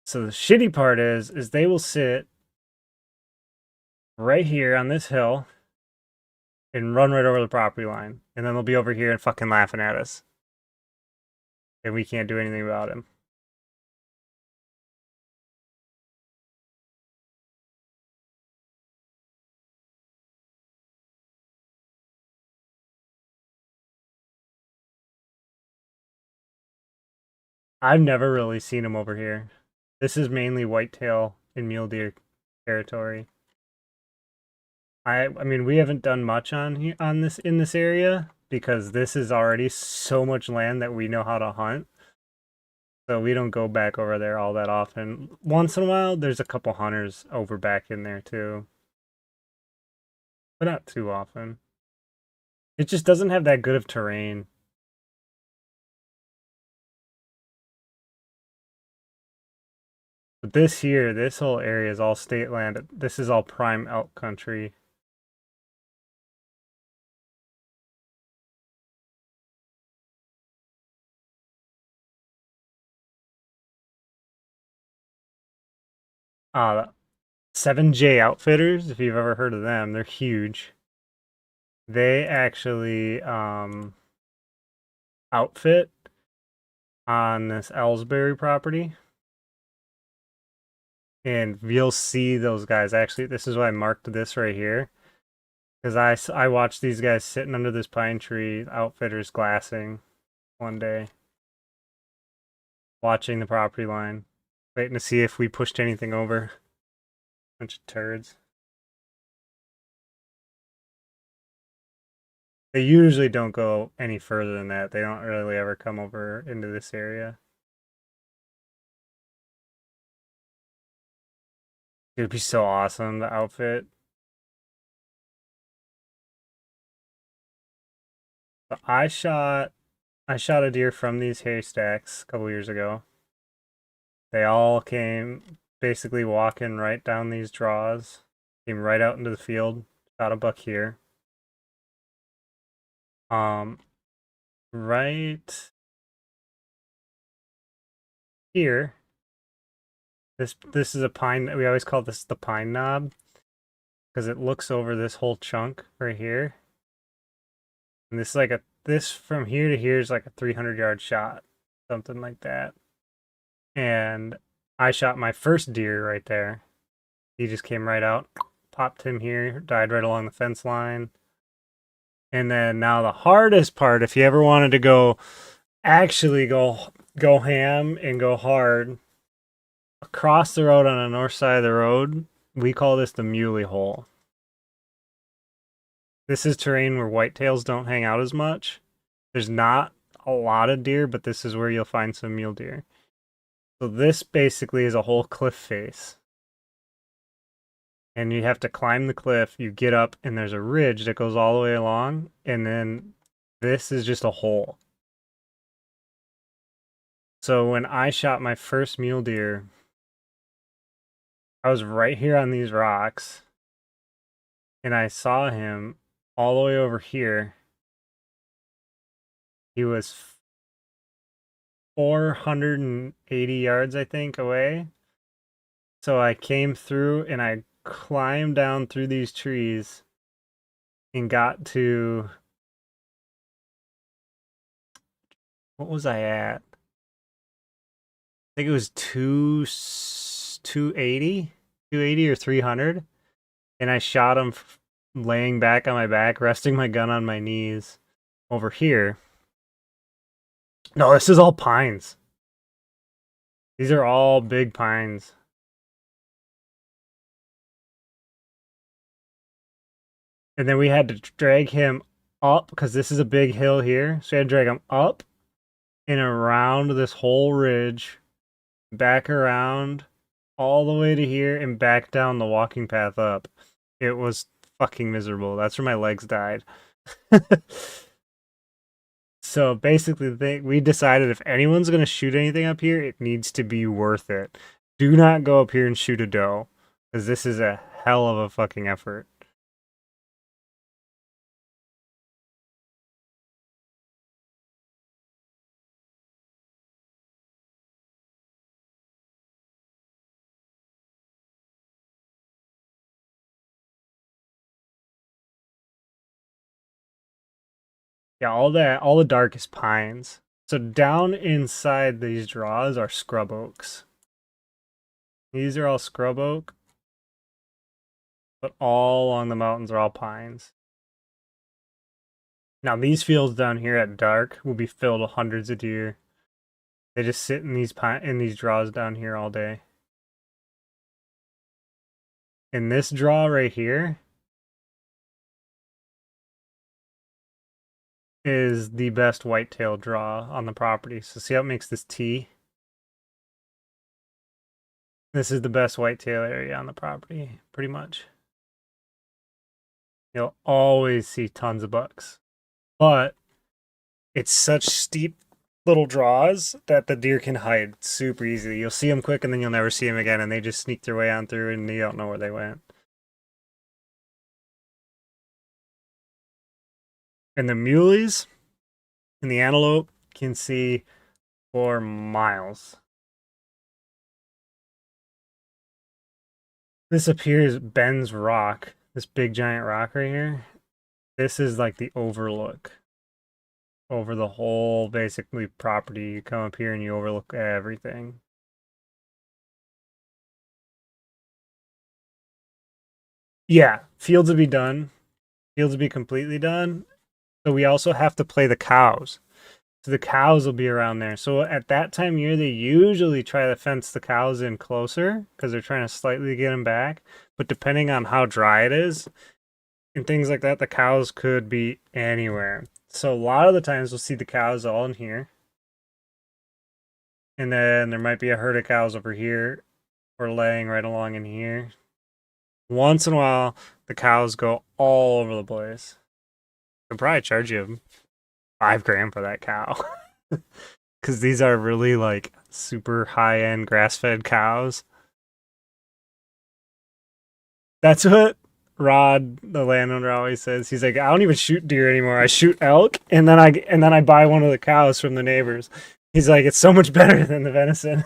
So the shitty part is they will sit right here on this hill and run right over the property line. And then they'll be over here and fucking laughing at us. And we can't do anything about him. I've never really seen them over here. This is mainly whitetail and mule deer territory. I mean, we haven't done much on this in this area because this is already so much land that we know how to hunt. So we don't go back over there all that often. Once in a while, there's a couple hunters over back in there too. But not too often. It just doesn't have that good of terrain. But this here, this whole area is all state land. This is all prime elk country. Uh, 7J Outfitters, if you've ever heard of them, they're huge. They actually outfit on this Ellsbury property. And you'll see those guys. Actually, this is why I marked this right here. Because I watched these guys sitting under this pine tree, Outfitters glassing one day. Watching the property line. Waiting to see if we pushed anything over. Bunch of turds. They usually don't go any further than that. They don't really ever come over into this area. It would be so awesome, the outfit. But I shot a deer from these haystacks a couple years ago. They all came basically walking right down these draws. Came right out into the field. Shot a buck here. Right here. This is a pine. We always call this the pine knob because it looks over this whole chunk right here. And this is like this from here to here is like a 300-yard shot, something like that. And I shot my first deer right there. He just came right out, popped him here, died right along the fence line. And then now the hardest part, if you ever wanted to go ham and go hard, across the road on the north side of the road, we call this the muley hole. This is terrain where whitetails don't hang out as much. There's not a lot of deer, but this is where you'll find some mule deer. So this basically is a whole cliff face. And you have to climb the cliff, you get up, and there's a ridge that goes all the way along, and then this is just a hole. So when I shot my first mule deer, I was right here on these rocks, and I saw him all the way over here. He was 480 yards, I think, away. So I came through, and I climbed down through these trees and got to... What was I at? I think it was 280 or 300, and I shot him laying back on my back, resting my gun on my knees, over here. No, this is all pines. These are all big pines. And then we had to drag him up because this is a big hill here. So we had to drag him up and around this whole ridge, back around all the way to here and back down the walking path up. It was fucking miserable. That's where my legs died. So basically, we decided if anyone's going to shoot anything up here, it needs to be worth it. Do not go up here and shoot a doe, because this is a hell of a fucking effort. Yeah, all the darkest pines. So down inside these draws are scrub oaks. These are all scrub oak, but all along the mountains are all pines. Now these fields down here at dark will be filled with hundreds of deer. They just sit in these draws down here all day. In this draw right here is the best whitetail draw on the property. So see how it makes this T? This is the best whitetail area on the property, pretty much. You'll always see tons of bucks. But it's such steep little draws that the deer can hide super easily. You'll see them quick and then you'll never see them again, and they just sneak their way on through and you don't know where they went. And the muleys and the antelope can see for miles. This up here is Ben's Rock, this big giant rock right here. This is like the overlook over the whole basically property. You come up here and you overlook everything. Yeah, fields will be done. Fields will be completely done. So we also have to play the cows. So the cows will be around there. So at that time of year, they usually try to fence the cows in closer because they're trying to slightly get them back. But depending on how dry it is and things like that, the cows could be anywhere. So a lot of the times we'll see the cows all in here. And then there might be a herd of cows over here or laying right along in here. Once in a while, the cows go all over the place. I'd probably charge you $5,000 for that cow. Because these are really like super high-end grass-fed cows. That's what Rod, the landowner, always says. He's like, I don't even shoot deer anymore. I shoot elk, and then I buy one of the cows from the neighbors. He's like, it's so much better than the venison.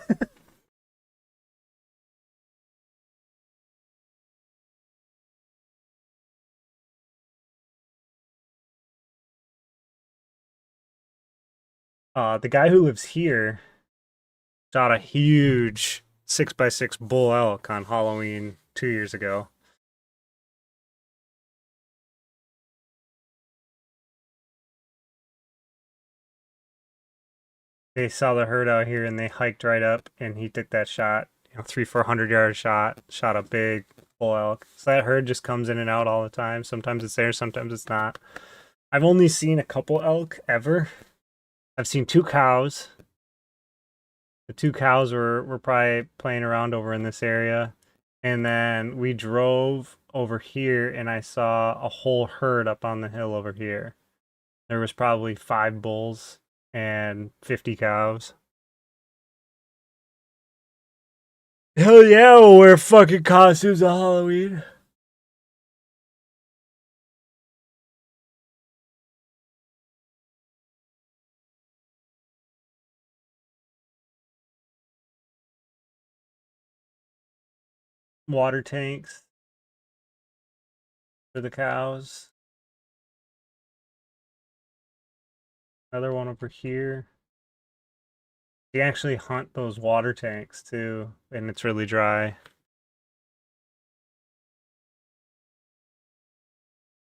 The guy who lives here shot a huge 6x6 bull elk on Halloween 2 years ago. They saw the herd out here and they hiked right up and he took that shot, 300-400 yard shot a big bull elk. So that herd just comes in and out all the time. Sometimes it's there, sometimes it's not. I've only seen a couple elk ever. I've seen 2 cows. The 2 cows were probably playing around over in this area. And then we drove over here and I saw a whole herd up on the hill over here. There was probably 5 bulls and 50 cows. Hell yeah, we'll wear fucking costumes on Halloween. Water tanks for the cows. Another one over here. They actually hunt those water tanks too, and it's really dry.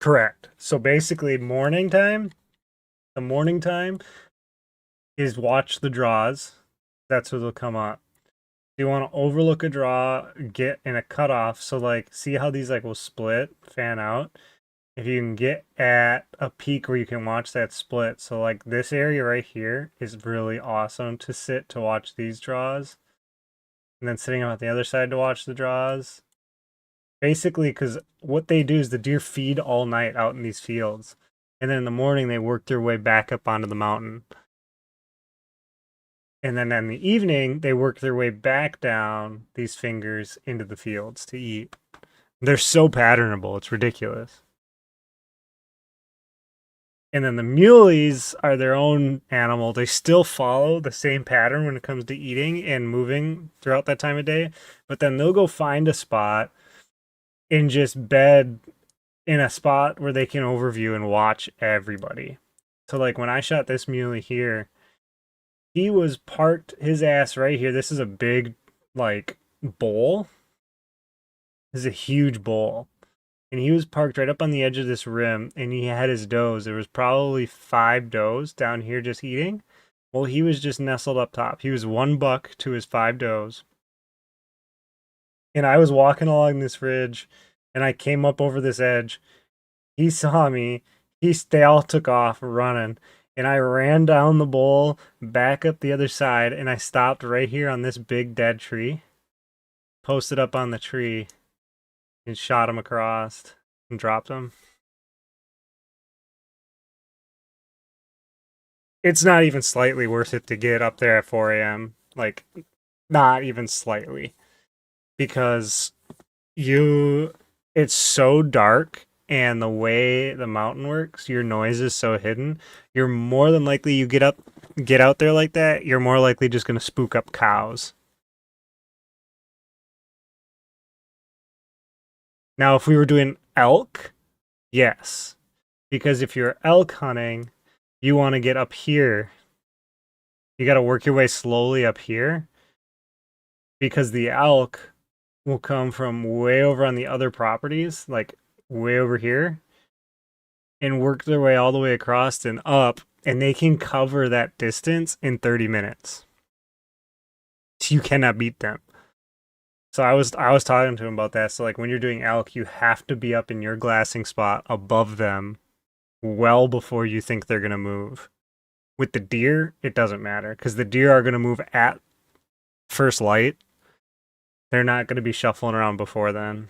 Correct. So basically morning time, the morning time is watch the draws. That's where they'll come up. You want to overlook a draw, get in a cutoff. So like, see how these like will split, fan out. If you can get at a peak where you can watch that split. So like this area right here is really awesome to sit to watch these draws. And then sitting on the other side to watch the draws. Basically, because what they do is the deer feed all night out in these fields. And then in the morning, they work their way back up onto the mountain. And then in the evening, they work their way back down these fingers into the fields to eat. They're so patternable, it's ridiculous. And then the muleys are their own animal. They still follow the same pattern when it comes to eating and moving throughout that time of day. But then they'll go find a spot and just bed in a spot where they can overview and watch everybody. So like when I shot this muley here, he was parked his ass right here. This is a big like bowl. This is a huge bowl. And he was parked right up on the edge of this rim and he had his does. There was probably 5 does down here just eating. Well, he was just nestled up top. He was 1 buck to his 5 does. And I was walking along this ridge and I came up over this edge. He saw me. They all took off running. And I ran down the bowl, back up the other side, and I stopped right here on this big dead tree. Posted up on the tree and shot him across and dropped him. It's not even slightly worth it to get up there at 4 a.m. Like, not even slightly. Because it's so dark. And the way the mountain works, your noise is so hidden. You're more than likely, you get out there like that, you're more likely just going to spook up cows. Now, if we were doing elk, yes. Because if you're elk hunting, you want to get up here. You got to work your way slowly up here. Because the elk will come from way over on the other properties, like way over here, and work their way all the way across and up, and they can cover that distance in 30 minutes. So you cannot beat them. So I was talking to him about that. So like when you're doing elk, you have to be up in your glassing spot above them well before you think they're going to move. With the deer, it doesn't matter because the deer are going to move at first light. They're not going to be shuffling around before then.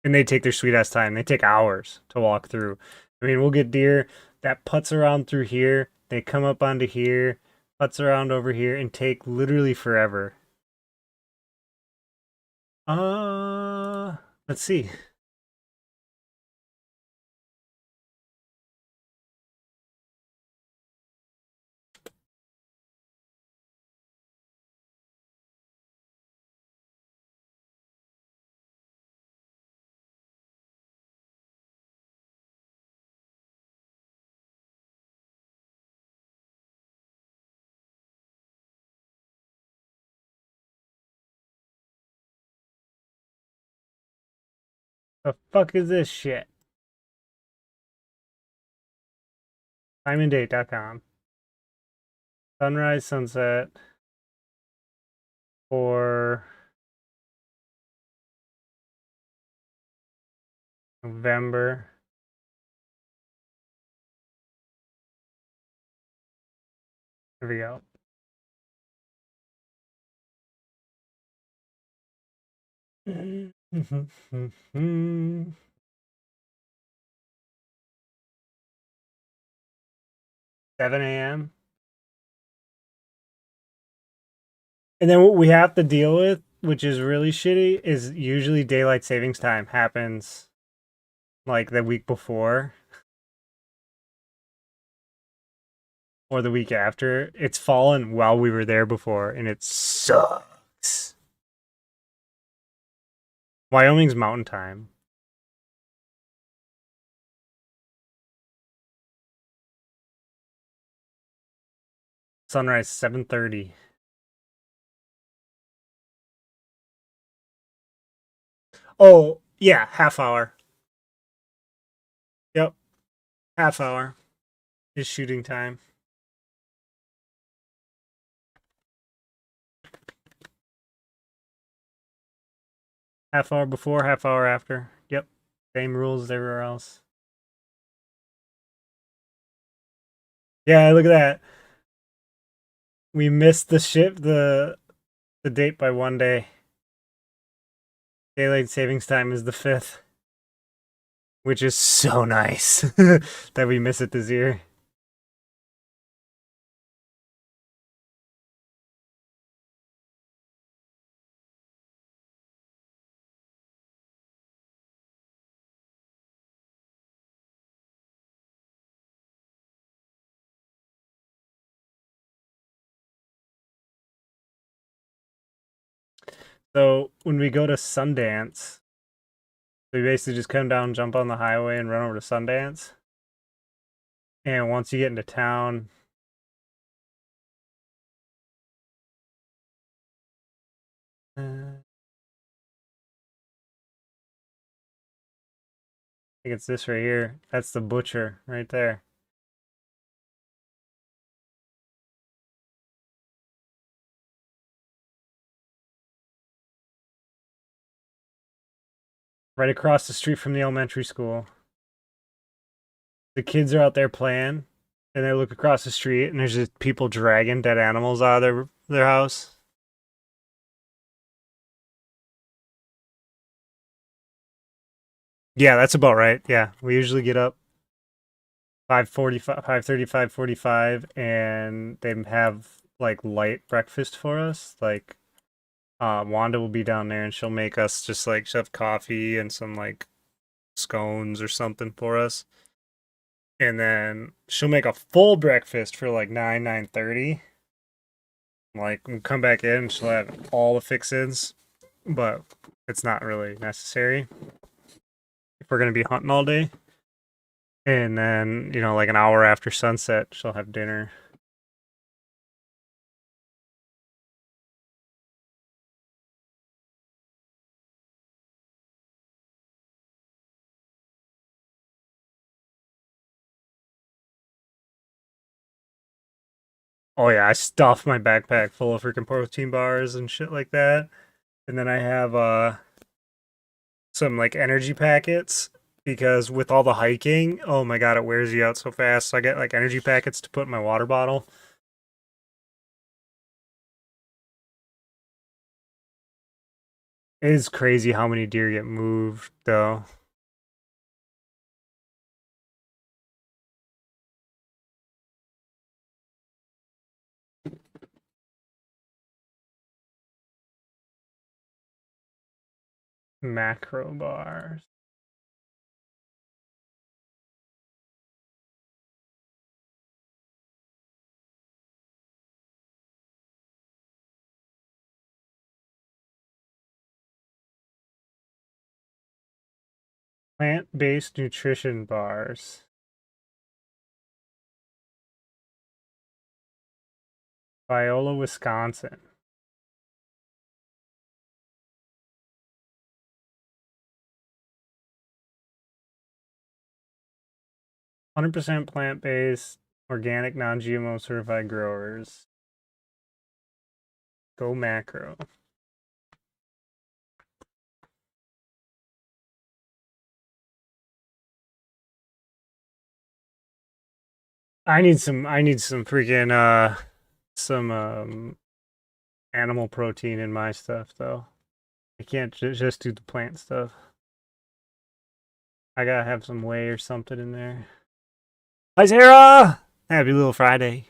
And they take their sweet ass time. They take hours to walk through. I mean, we'll get deer that putts around through here. They come up onto here, putts around over here, and take literally forever. Let's see. The fuck is this shit? Timeanddate.com. Sunrise, sunset for November. Here we go. Seven a.m. And then what we have to deal with, which is really shitty, is usually daylight savings time happens like the week before or the week after. It's fallen while we were there before, and it sucks. Wyoming's mountain time. Sunrise 7:30. Oh, yeah, half hour. Yep. Half hour is shooting time. Half hour before, half hour after. Yep. Same rules as everywhere else. Yeah, look at that. We missed the date by 1 day. Daylight savings time is the 5th. Which is so nice that we miss it this year. So when we go to Sundance, we basically just come down, jump on the highway, and run over to Sundance. And once you get into town, I think it's this right here. That's the butcher right there. Right across the street from the elementary school. The kids are out there playing, and they look across the street, and there's just people dragging dead animals out of their house. Yeah, that's about right. Yeah, we usually get up 5:45, 5:30, 5:45, and they have like light breakfast for us. Like, Wanda will be down there, and she'll make us just like she'll have coffee and some like scones or something for us, and then she'll make a full breakfast for like 9:30. Like, we'll come back in, and she'll have all the fix-ins, but it's not really necessary if we're gonna be hunting all day. And then, like an hour after sunset, she'll have dinner. Oh yeah, I stuff my backpack full of freaking protein bars and shit like that. And then I have some like energy packets because with all the hiking, oh my god, it wears you out so fast. So I get like energy packets to put in my water bottle. It is crazy how many deer get moved though. Macro bars. Plant-based nutrition bars. Viola, Wisconsin. %, plant-based, organic, non-GMO certified growers. Go macro. I need some freaking some animal protein in my stuff though. I can't just do the plant stuff. I gotta have some whey or something in there. Hi Sarah! Happy little Friday.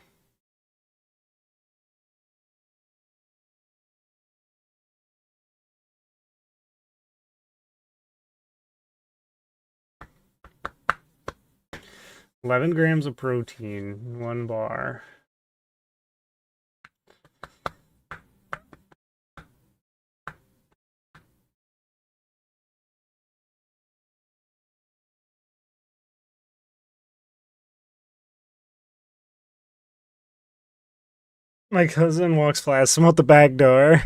$11 grams of protein, 1 bar. My cousin walks past him out the back door.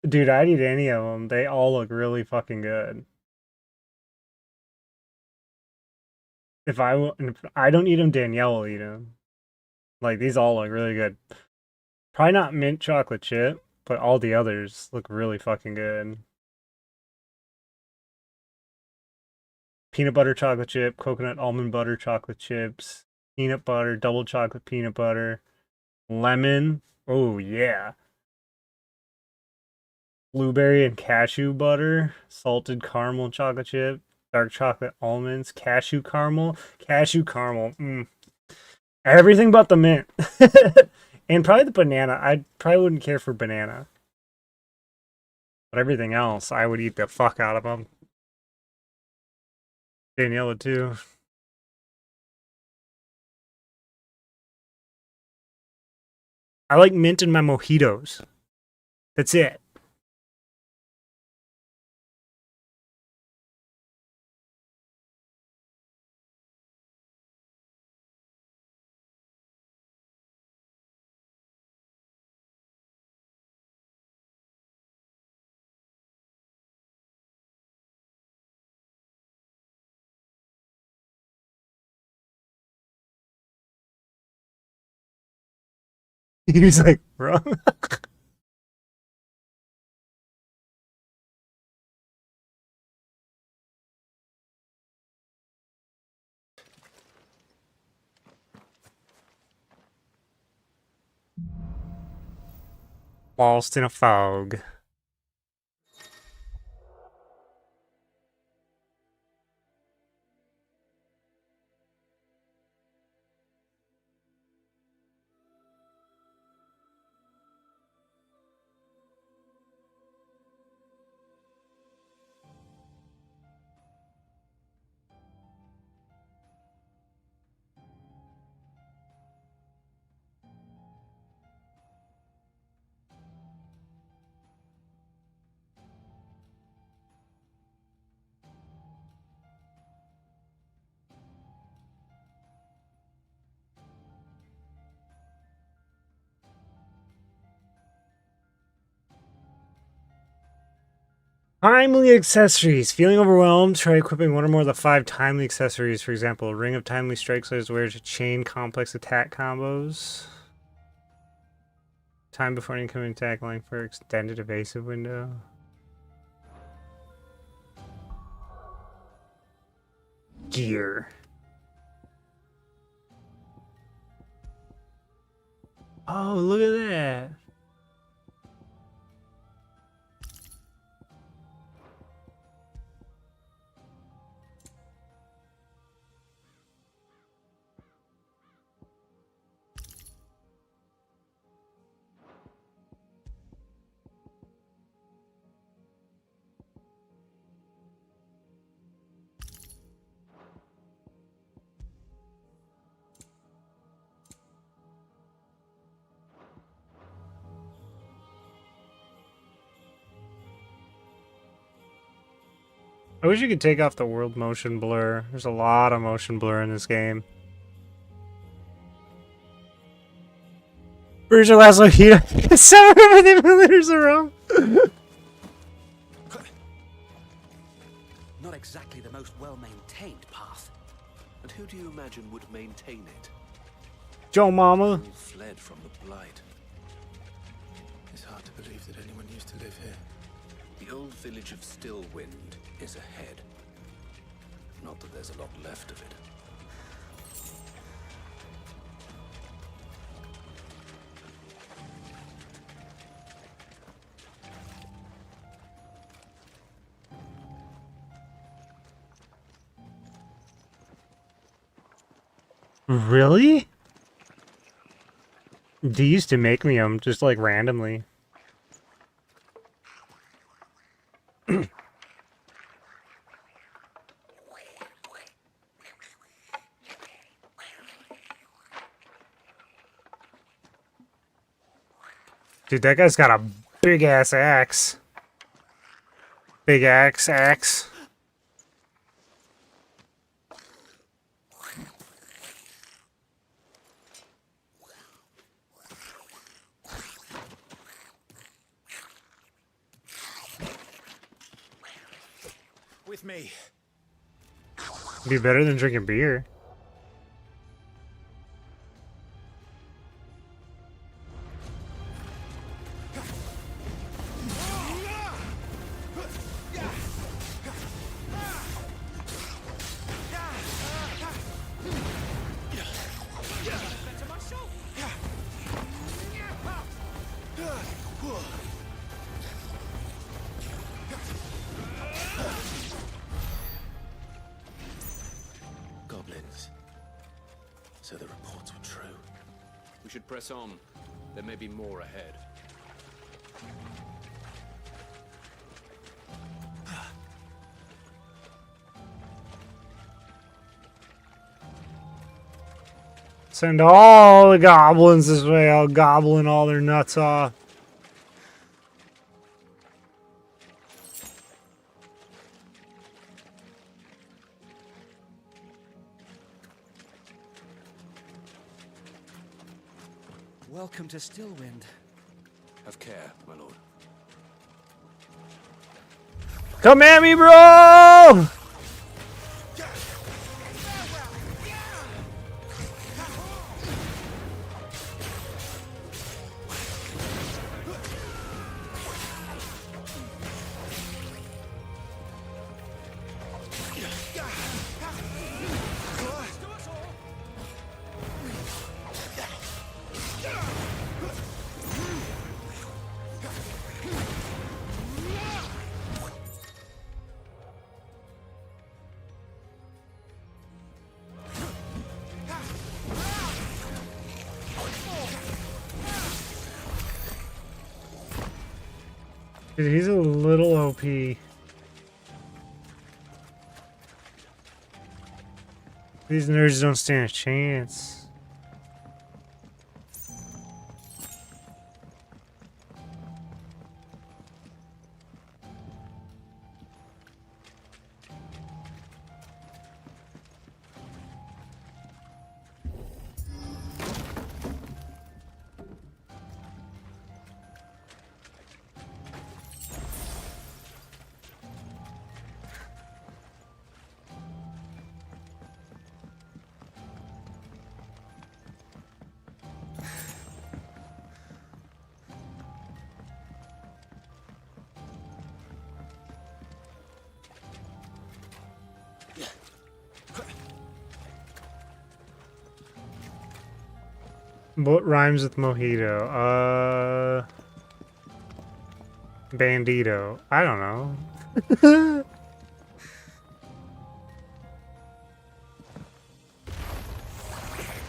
Dude, I'd eat any of them. They all look really fucking good. if I don't eat them, Danielle will eat them. Like, these all look really good. Probably not mint chocolate chip, but all the others look really fucking good. Peanut butter chocolate chip, coconut almond butter chocolate chips, peanut butter, double chocolate peanut butter, lemon. Oh, yeah. Blueberry and cashew butter, salted caramel chocolate chip, dark chocolate almonds, cashew caramel. Everything but the mint. And probably the banana. I probably wouldn't care for banana. But everything else, I would eat the fuck out of them. Daniela too. I like mint in my mojitos. That's it. He was like, bro. Lost in a fog. Timely accessories. Feeling overwhelmed? Try equipping one or more of the 5 timely accessories. For example, Ring of Timely Strikes lets wear to chain complex attack combos. Time before incoming attack, allowing for extended evasive window. Gear. Oh, look at that. I wish you could take off the world motion blur. There's a lot of motion blur in this game. Where's your last Lockheed? 7 millimeters in a row. Not exactly the most well-maintained path. And who do you imagine would maintain it? Joe Mama. Who fled from the Blight. It's hard to believe that anyone used to live here. The old village of Stillwind is ahead. Not that there's a lot left of it. Really? They used to make me them just like randomly. Dude, that guy's got a big ass axe. Big axe. With me. Be better than drinking beer. goblins. So the reports were true. We should press on. There may be more ahead. Send all the goblins this way. I'll goblin all their nuts off. Welcome to Stillwind. Have care, my lord. Come at me, bro! Dude, he's a little OP. These nerds don't stand a chance. What rhymes with mojito? Bandito. I don't know.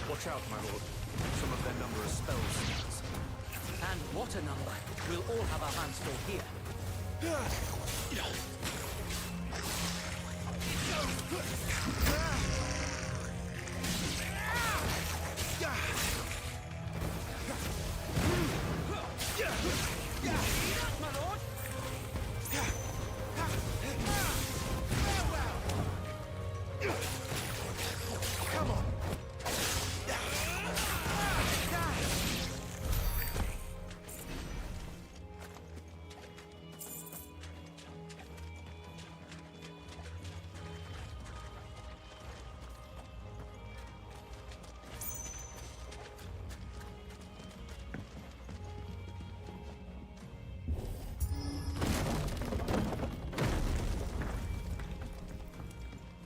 Watch out, my lord. Some of their number are spells. And what a number. We'll all have our hands full here.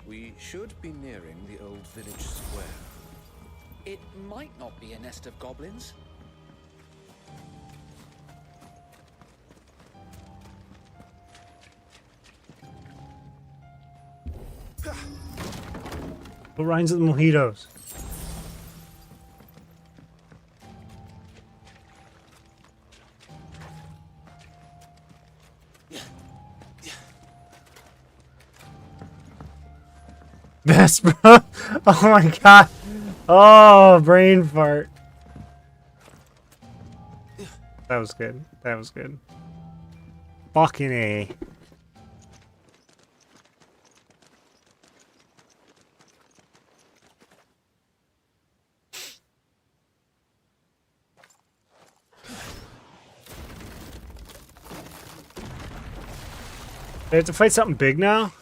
We should be nearing the old village square. It might not be a nest of goblins. What rhymes with mojitos? Best, bro. Oh my god. Oh, brain fart. That was good. That was good. Fucking A. They have to fight something big now?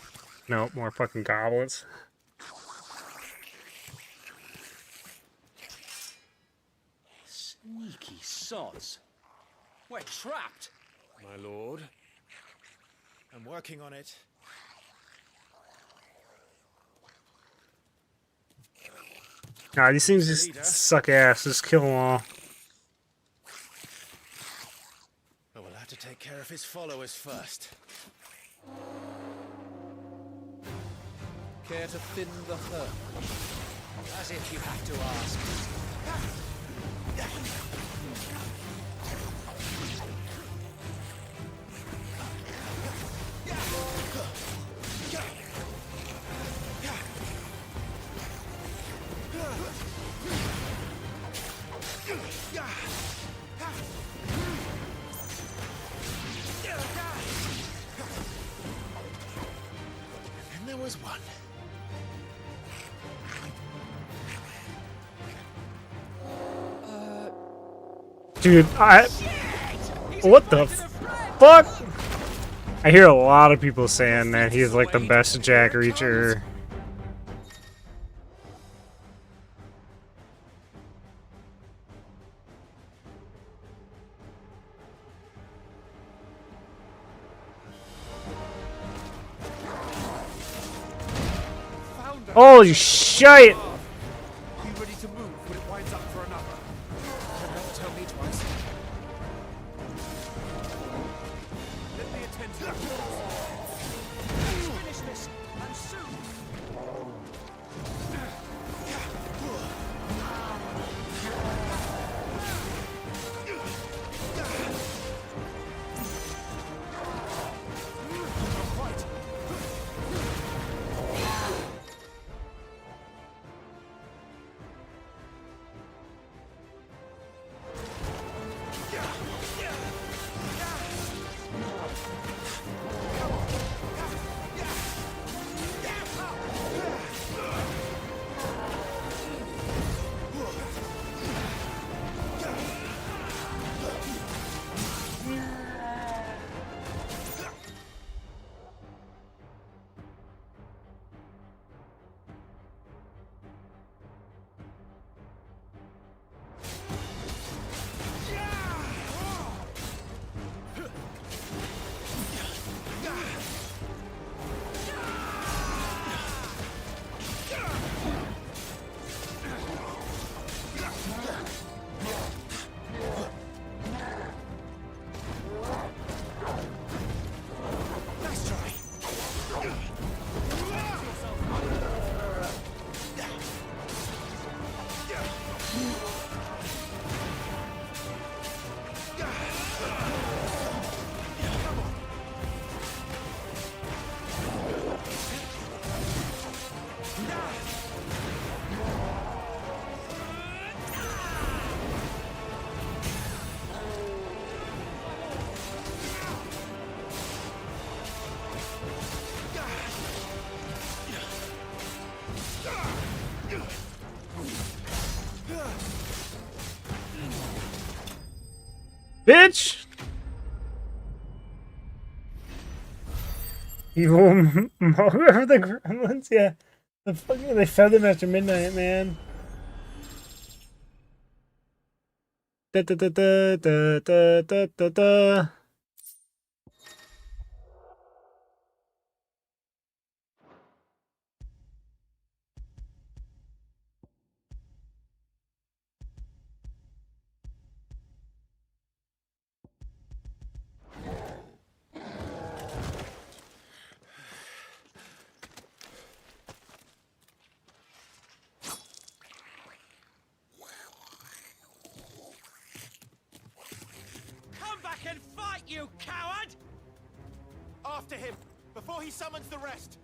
No, more fucking goblins. Sneaky sods. We're trapped. My lord. I'm working on it. Nah, these things just suck ass. Just kill them all. But we'll have to take care of his followers first. Care to thin the herd? As if you have to ask. And there was one. Dude, what the fuck? I hear a lot of people saying that he's like the best Jack Reacher. Holy shit! Be ready to move when it winds up for another. Don't have to tell me twice. Let me attend to that. Let's finish this, and soon. Bitch! You whoever the gremlins, yeah. The fucking they fed them after midnight, man. Da da da da da da da da da. Come back and fight, you coward! After him, before he summons the rest.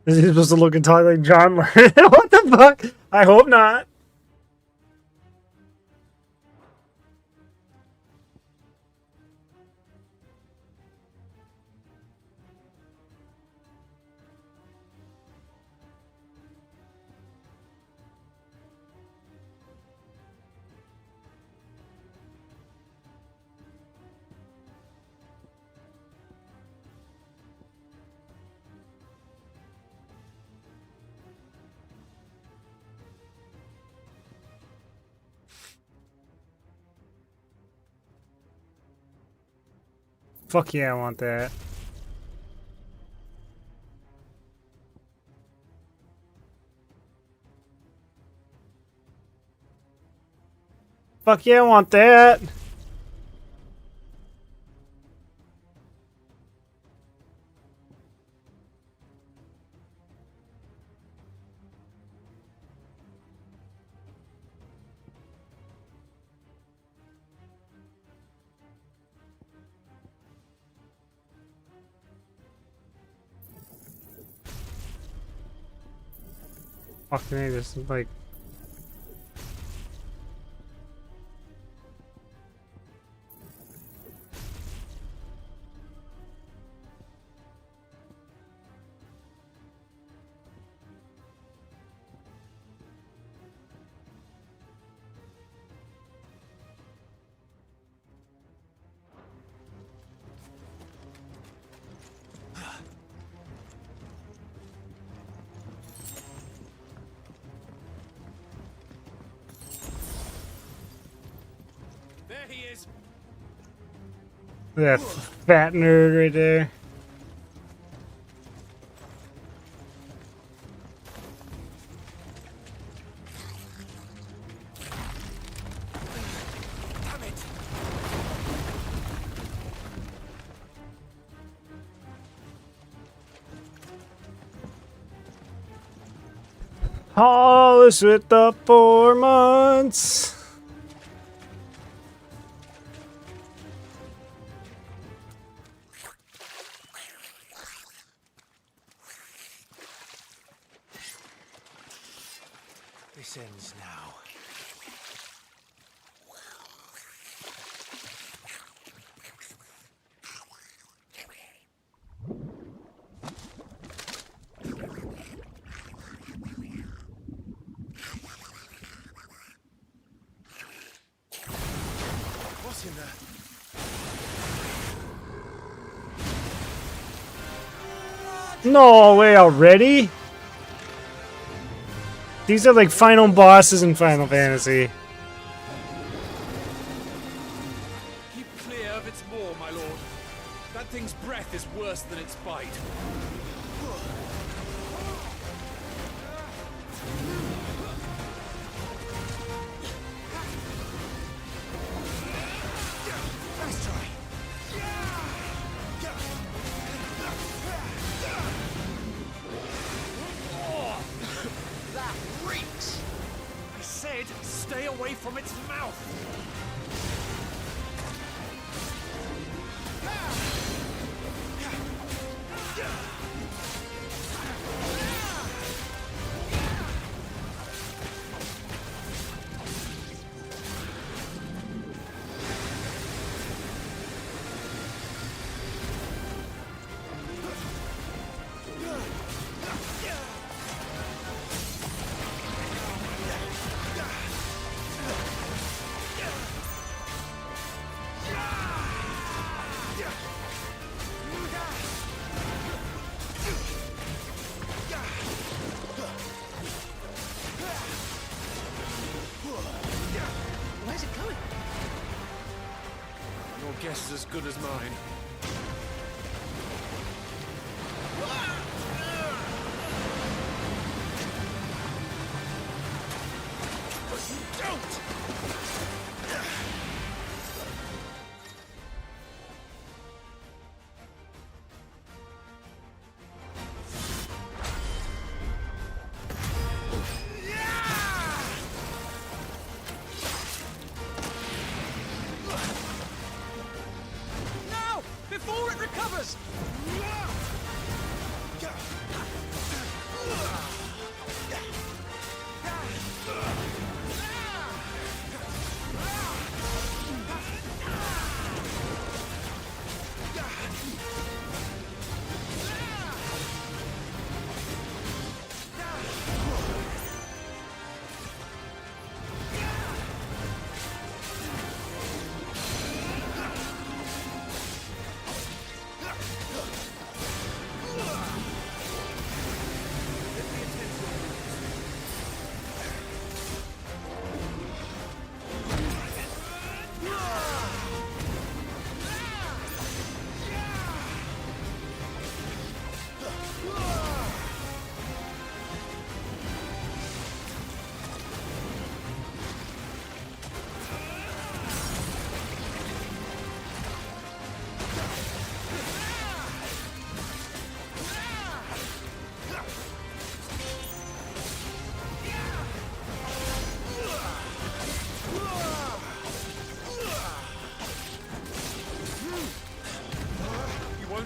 Is he supposed to look and talk like John Lennon? What the fuck? I hope not. Fuck yeah, I want that. Fuck yeah, I want that. Fucking A, this is like... There he is. That fat nerd right there. Damn it. Hollis with the 4 months. This ends now. What's in there? No way already? These are like final bosses in Final Fantasy. Keep clear of its maw, my lord. That thing's breath is worse than its bite. Nice try. That reeks! I said stay away from its mouth! Where's it going? Your guess is as good as mine. But you don't! Now! Before it recovers!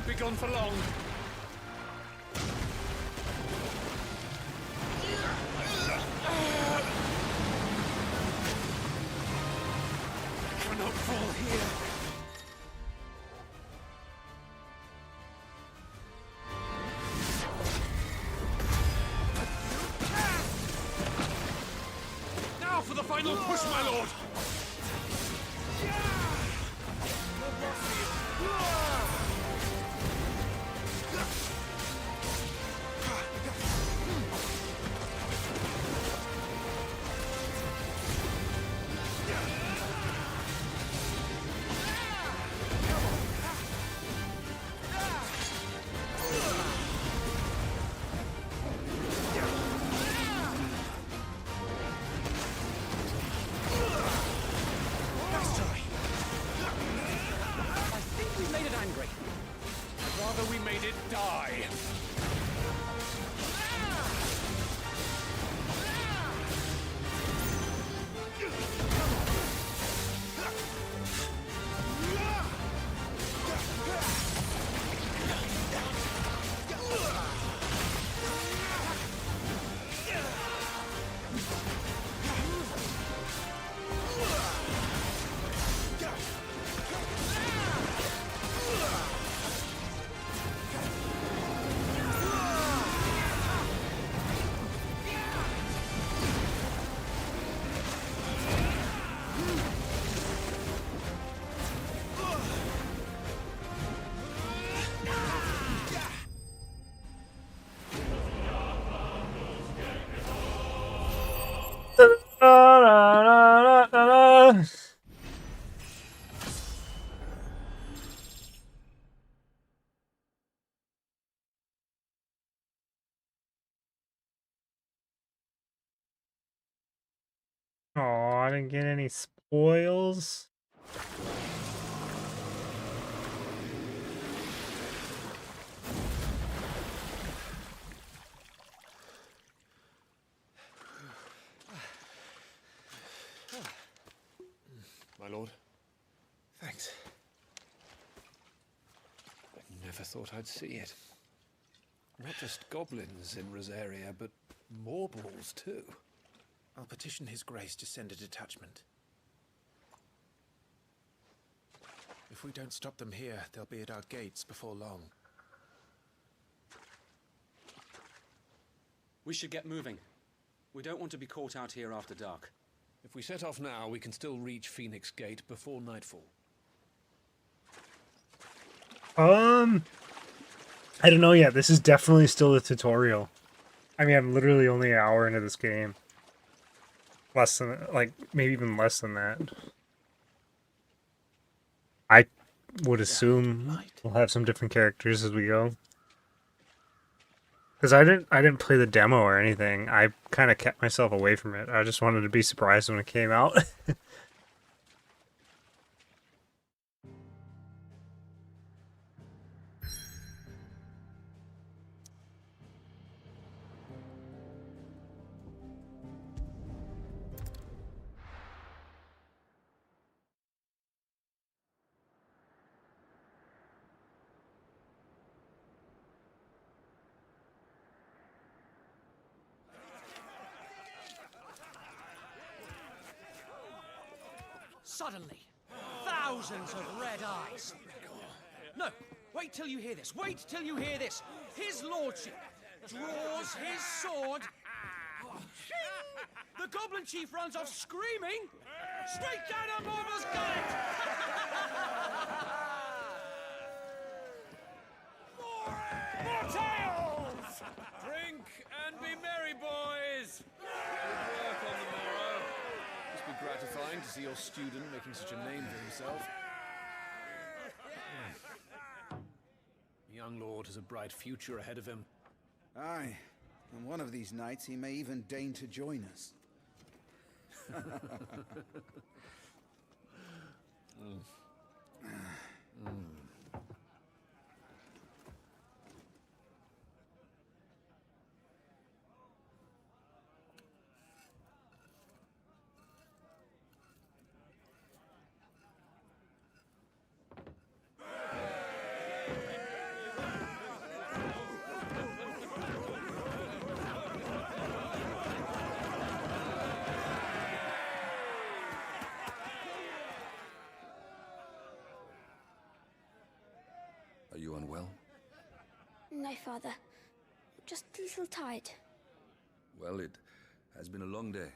be gone for long. I cannot fall here. Now for the final push, my lord! We made it die. Oh, I didn't get any spoils. My lord. Thanks. I never thought I'd see it. Not just goblins in Rosaria, but Morbles too. I'll petition His Grace to send a detachment. If we don't stop them here, they'll be at our gates before long. We should get moving. We don't want to be caught out here after dark. If we set off now, we can still reach Phoenix Gate before nightfall. I don't know yet. This is definitely still a tutorial. I mean, I'm literally only an hour into this game. Less than, like, maybe even less than that. I would assume we'll have some different characters as we go. Because I didn't play the demo or anything. I kind of kept myself away from it. I just wanted to be surprised when it came out. Suddenly, thousands of red eyes. No, wait till you hear this. Wait till you hear this. His lordship draws his sword. The goblin chief runs off screaming, straight down a Morbal's gullet. More tales! Drink and be merry, boys! Good work on the morrow. Must be gratifying to see your student making such a name for himself. The young lord has a bright future ahead of him. Aye, and one of these nights he may even deign to join us. No, Father. Just a little tired. Well, it has been a long day.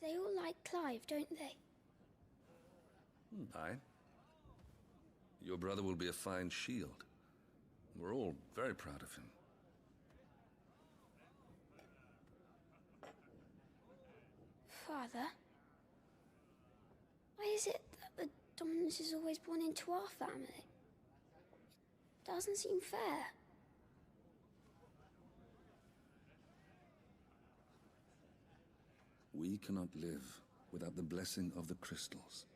They all like Clive, don't they? Aye. Your brother will be a fine shield. We're all very proud of him. Father? Why is it that the dominance is always born into our family? It doesn't seem fair. We cannot live without the blessing of the crystals.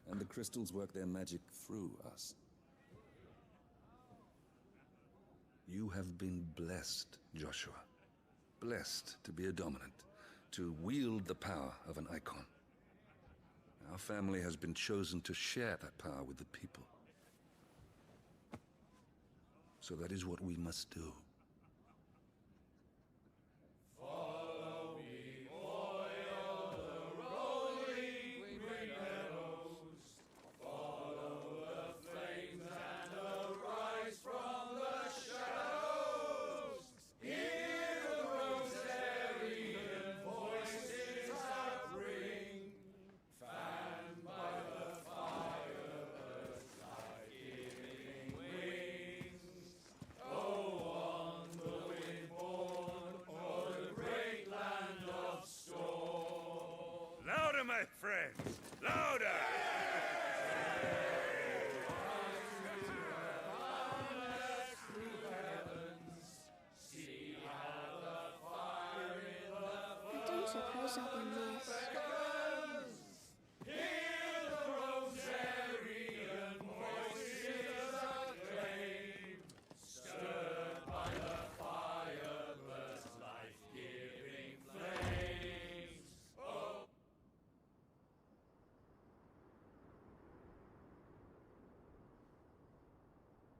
And the crystals work their magic through us. You have been blessed, Joshua. Blessed to be a dominant, to wield the power of an icon. Our family has been chosen to share that power with the people. So that is what we must do. Louder, my friends! Louder! I don't suppose I'll be missed.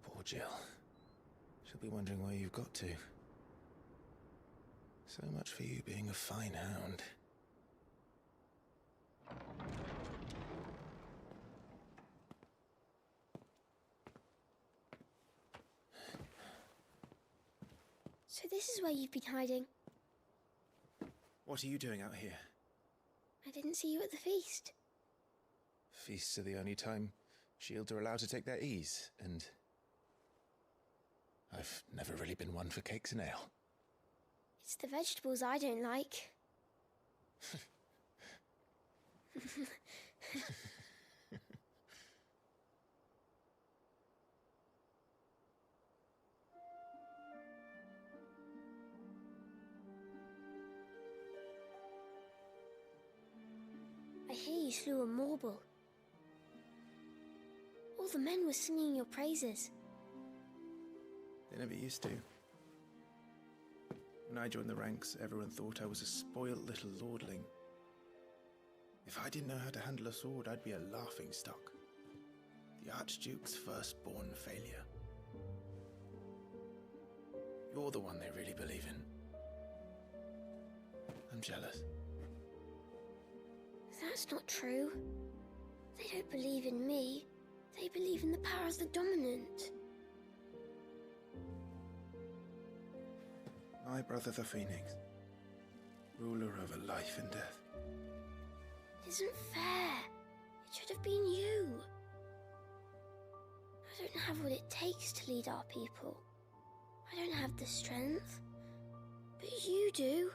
Poor Jill. She'll be wondering where you've got to. So much for you being a fine hound. So this is where you've been hiding. What are you doing out here? I didn't see you at the feast. Feasts are the only time shields are allowed to take their ease, and I've never really been one for cakes and ale. It's the vegetables I don't like. I hear you slew a Morble. All the men were singing your praises. They never used to. When I joined the ranks, everyone thought I was a spoilt little lordling. If I didn't know how to handle a sword, I'd be a laughingstock. The Archduke's firstborn failure. You're the one they really believe in. I'm jealous. That's not true. They don't believe in me. They believe in the power of the dominant. My brother the Phoenix, ruler over life and death. It isn't fair. It should have been you. I don't have what it takes to lead our people. I don't have the strength. But you do.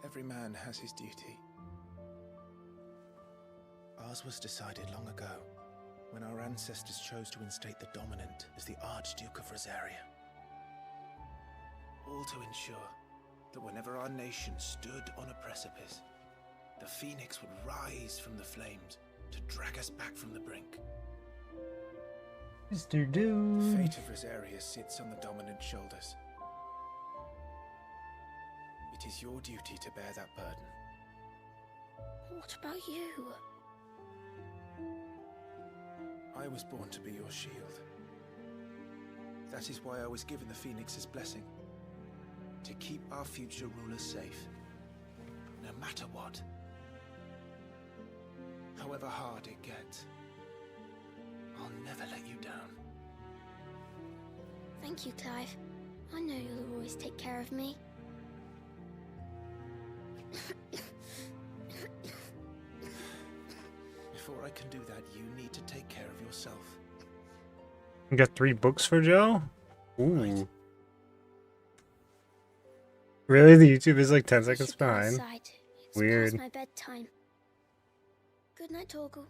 Every man has his duty. Ours was decided long ago, when our ancestors chose to instate the dominant as the Archduke of Rosaria. All to ensure that whenever our nation stood on a precipice, the Phoenix would rise from the flames to drag us back from the brink. Mr. Doom. The fate of Rosaria sits on the dominant's shoulders. It is your duty to bear that burden. What about you? I was born to be your shield. That is why I was given the Phoenix's blessing. to keep our future rulers safe, no matter what. However hard it gets, I'll never let you down. Thank you, Clive. I know you'll always take care of me. Before I can do that, you need to take care of yourself. You got 3 books for Joe? Ooh. Right. Really? The YouTube is like 10 seconds behind? It's Weird. past my bedtime. Good night, Torgal.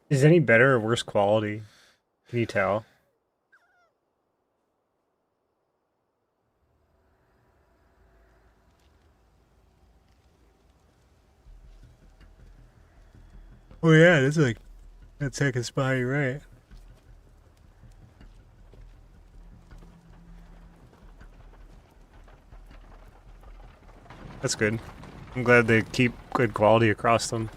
Is it any better or worse quality? Can you tell? Oh yeah, that's like 10 seconds behind, right? That's good. I'm glad they keep good quality across them.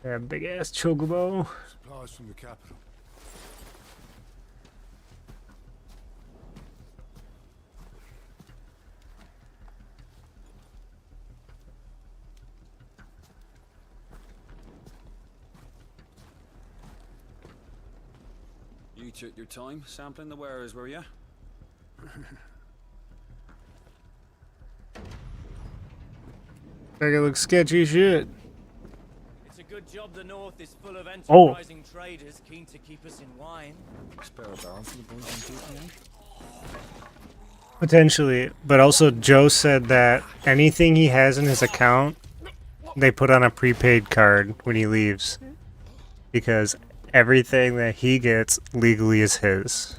Yeah, big ass chocobo. Supplies from the capital. You took your time sampling the wares, were you? Think it looks sketchy as shit. It's a good job the North is full of Oh. enterprising traders keen to keep us in wine. Spare a barrel for the boys on duty, Potentially, but also Joe said that anything he has in his account, they put on a prepaid card when he leaves, because everything that he gets legally is his.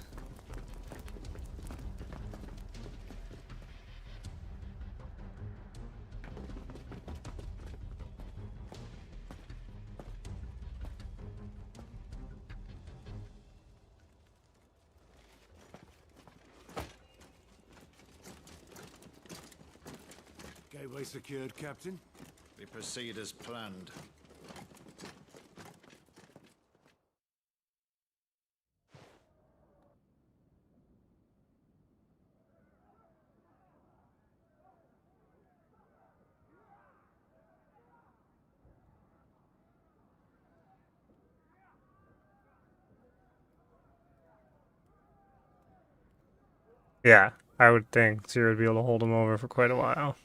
Gateway secured, Captain. We proceed as planned. Yeah, I would think Zero would be able to hold him over for quite a while.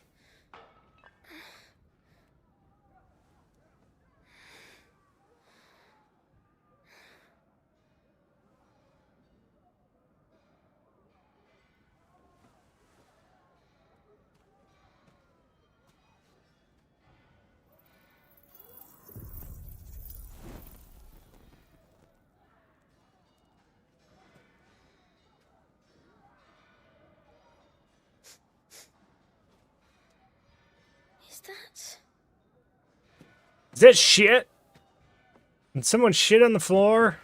Is that shit? Did someone shit on the floor?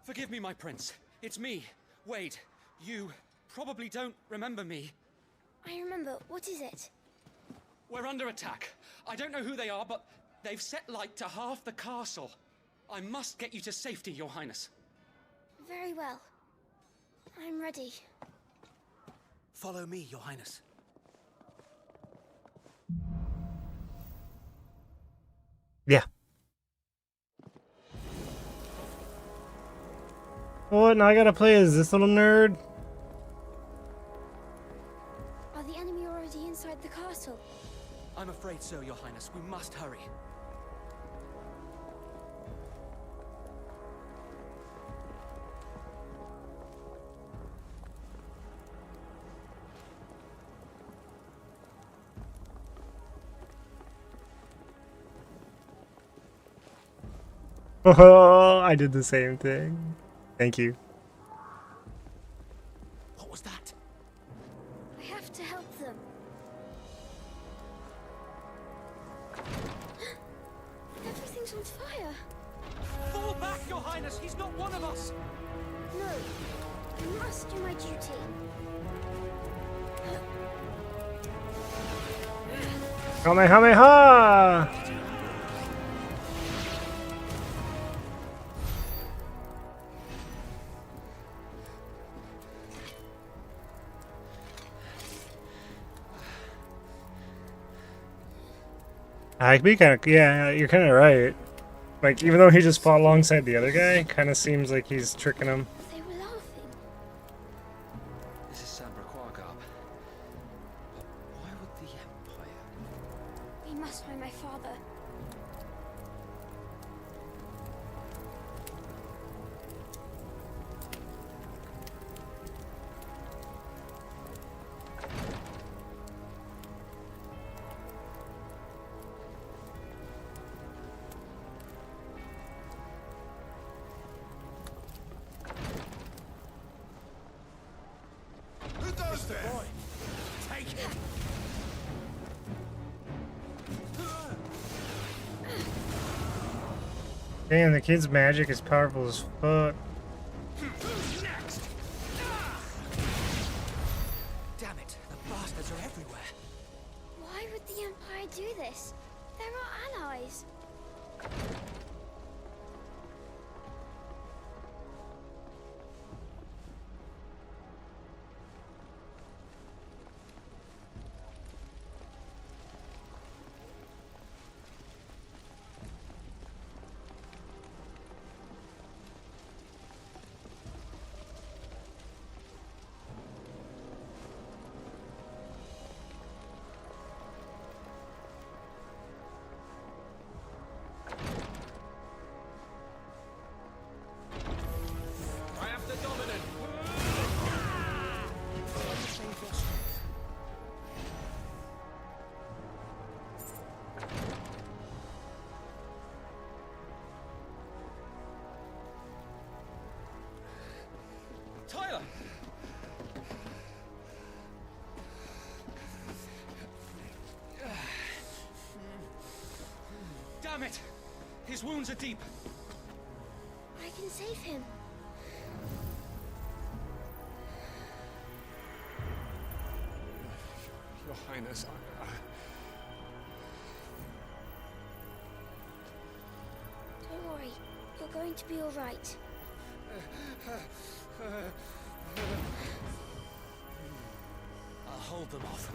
Forgive me, my prince. It's me, Wade. You probably don't remember me. I remember. What is it? We're under attack. I don't know who they are, but they've set light to half the castle. I must get you to safety, Your Highness. Very well. I'm ready. Follow me, Your Highness. Yeah. What? Now I gotta play as this little nerd? Are the enemy already inside the castle? I'm afraid so, Your Highness. We must hurry. Oh, I did the same thing. Thank you. What was that? I have to help them. Everything's on fire. Fall back, Your Highness! He's not one of us! No, I must do my duty. Kamehameha! I could be kind of, yeah, you're kind of right. Like, even though he just fought alongside the other guy, kind of seems like he's tricking him. They were laughing. This is Sabra Quagab. But why would the Empire? We must find my father. Who does that? Boy, take him. Damn, the kid's magic is powerful as fuck. Who's next? Damn it, the bastards are everywhere. Why would the Empire do this? They're our allies. I have the dominant. Save your strength. Tyler! Damn it! His wounds are deep. I can save him. Your Highness, Don't worry. You're going to be all right. I'll hold them off.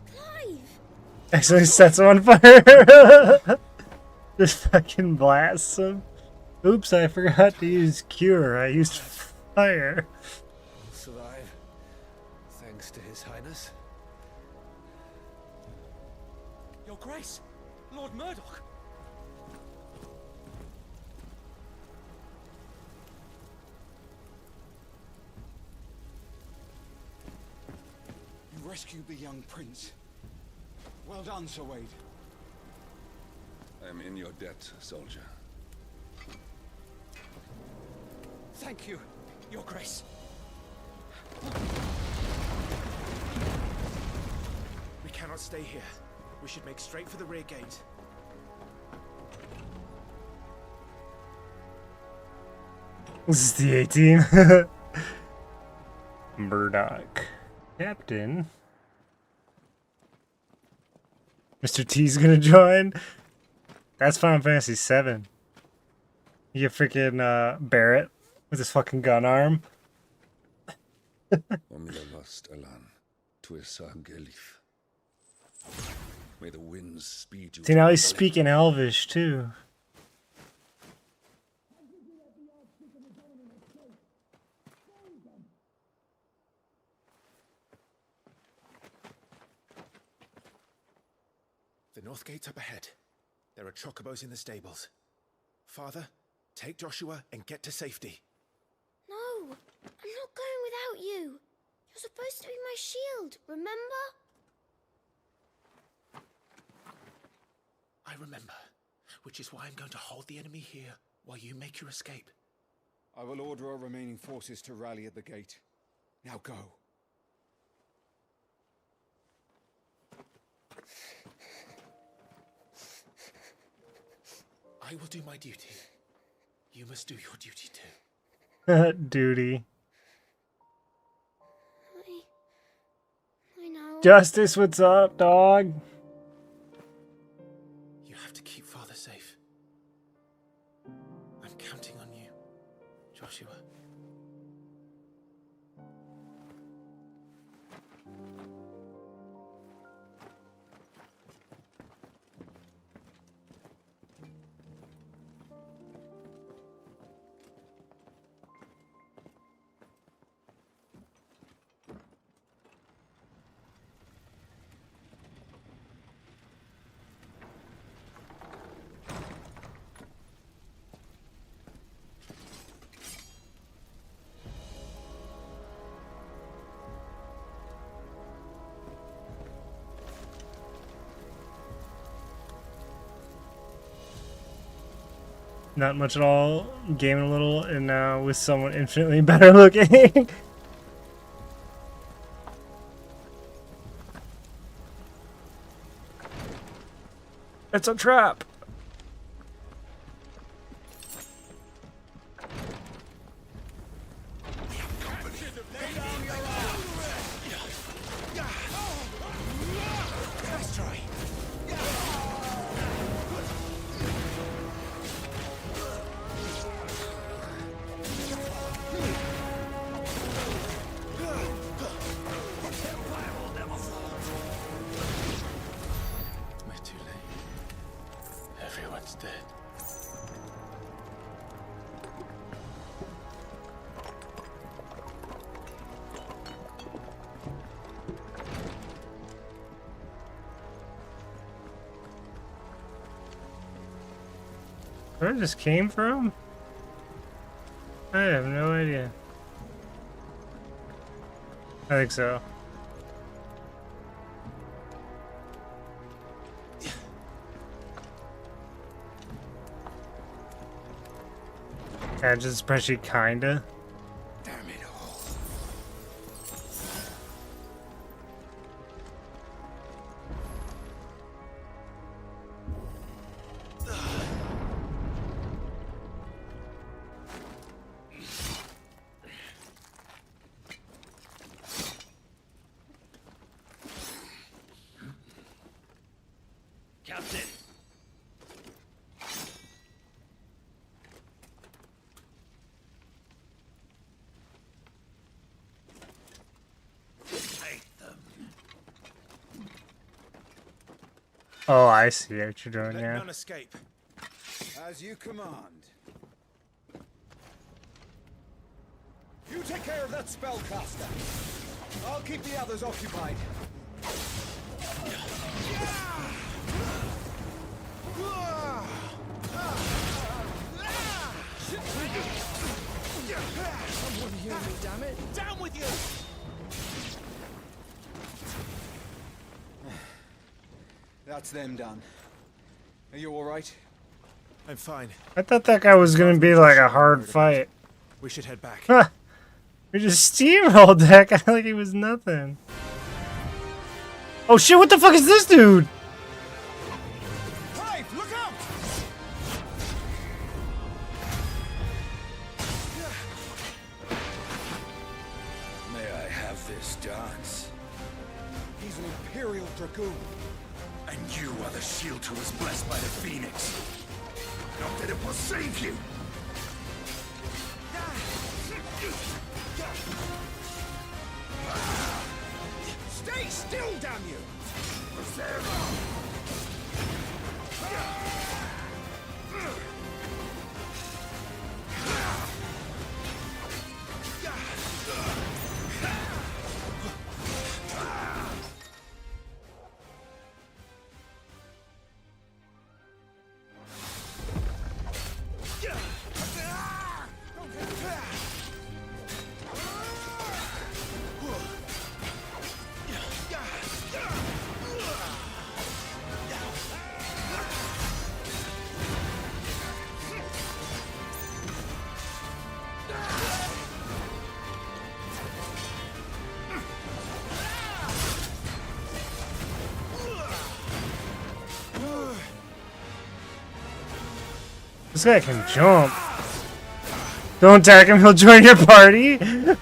Clive! Actually sets him on fire. Just fucking blasts him. Oops, I forgot to use cure. I used fire. Survive. Thanks to His Highness. Your Grace, Lord Murdoch. You rescued the young prince. Well done, Sir Wade. I am in your debt, soldier. Thank you, Your Grace. We cannot stay here. We should make straight for the rear gate. This is the 18. Murdoch. Captain. Mr. T's gonna join. That's Final Fantasy 7. You get freaking Barrett with his fucking gun arm. Omila lost Alan. Tuisa Gelif. May the winds speed you. See, now he's speaking Elvish too. The north gate's up ahead. There are chocobos in the stables. Father, take Joshua and get to safety. No, I'm not going without you. You're supposed to be my shield, remember? I remember, which is why I'm going to hold the enemy here while you make your escape. I will order our remaining forces to rally at the gate. Now go. I will do my duty. You must do your duty too. Duty. I know. Justice, what's up, dog? You have to keep Father safe. I'm counting on you, Joshua. Not much at all. Gaming a little, and now with someone infinitely better looking. It's a trap. Nice try. We're too late. Everyone's dead. Where it just came from? I have no idea. I think so. Yeah, just especially kinda. Damn it all. Captain! Take them. Oh, I see what you're doing, Let yeah. none escape. As you command. You take care of that spellcaster. I'll keep the others occupied. Someone hear me, damn it! Down with you! That's them done. Are you all right? I'm fine. I thought that guy was gonna be like a hard fight. We should head back. Huh. We just steamrolled that guy like he was nothing. Oh shit, what the fuck is this dude? Clive, look out! May I have this dance? He's an Imperial Dragoon. And you are the shield who was blessed by the Phoenix. Not that it will save you. Stay still, damn you! This guy can jump. Don't attack him, he'll join your party. Now,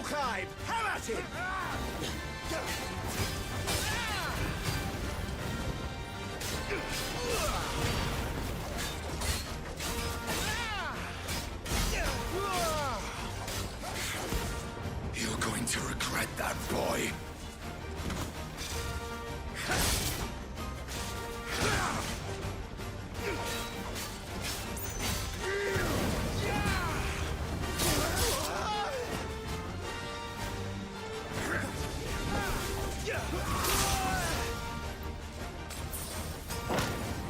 Clive! Have at it! You're going to regret that, boy.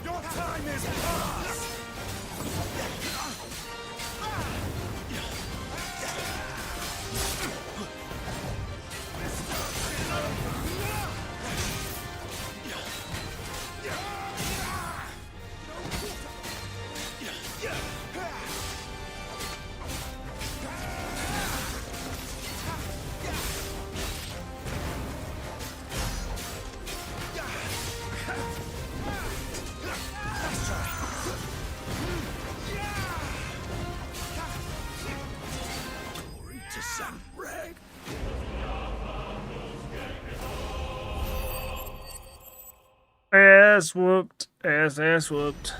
Your time is past! Glory to Sanbrag. Ass whooped. Ass whooped.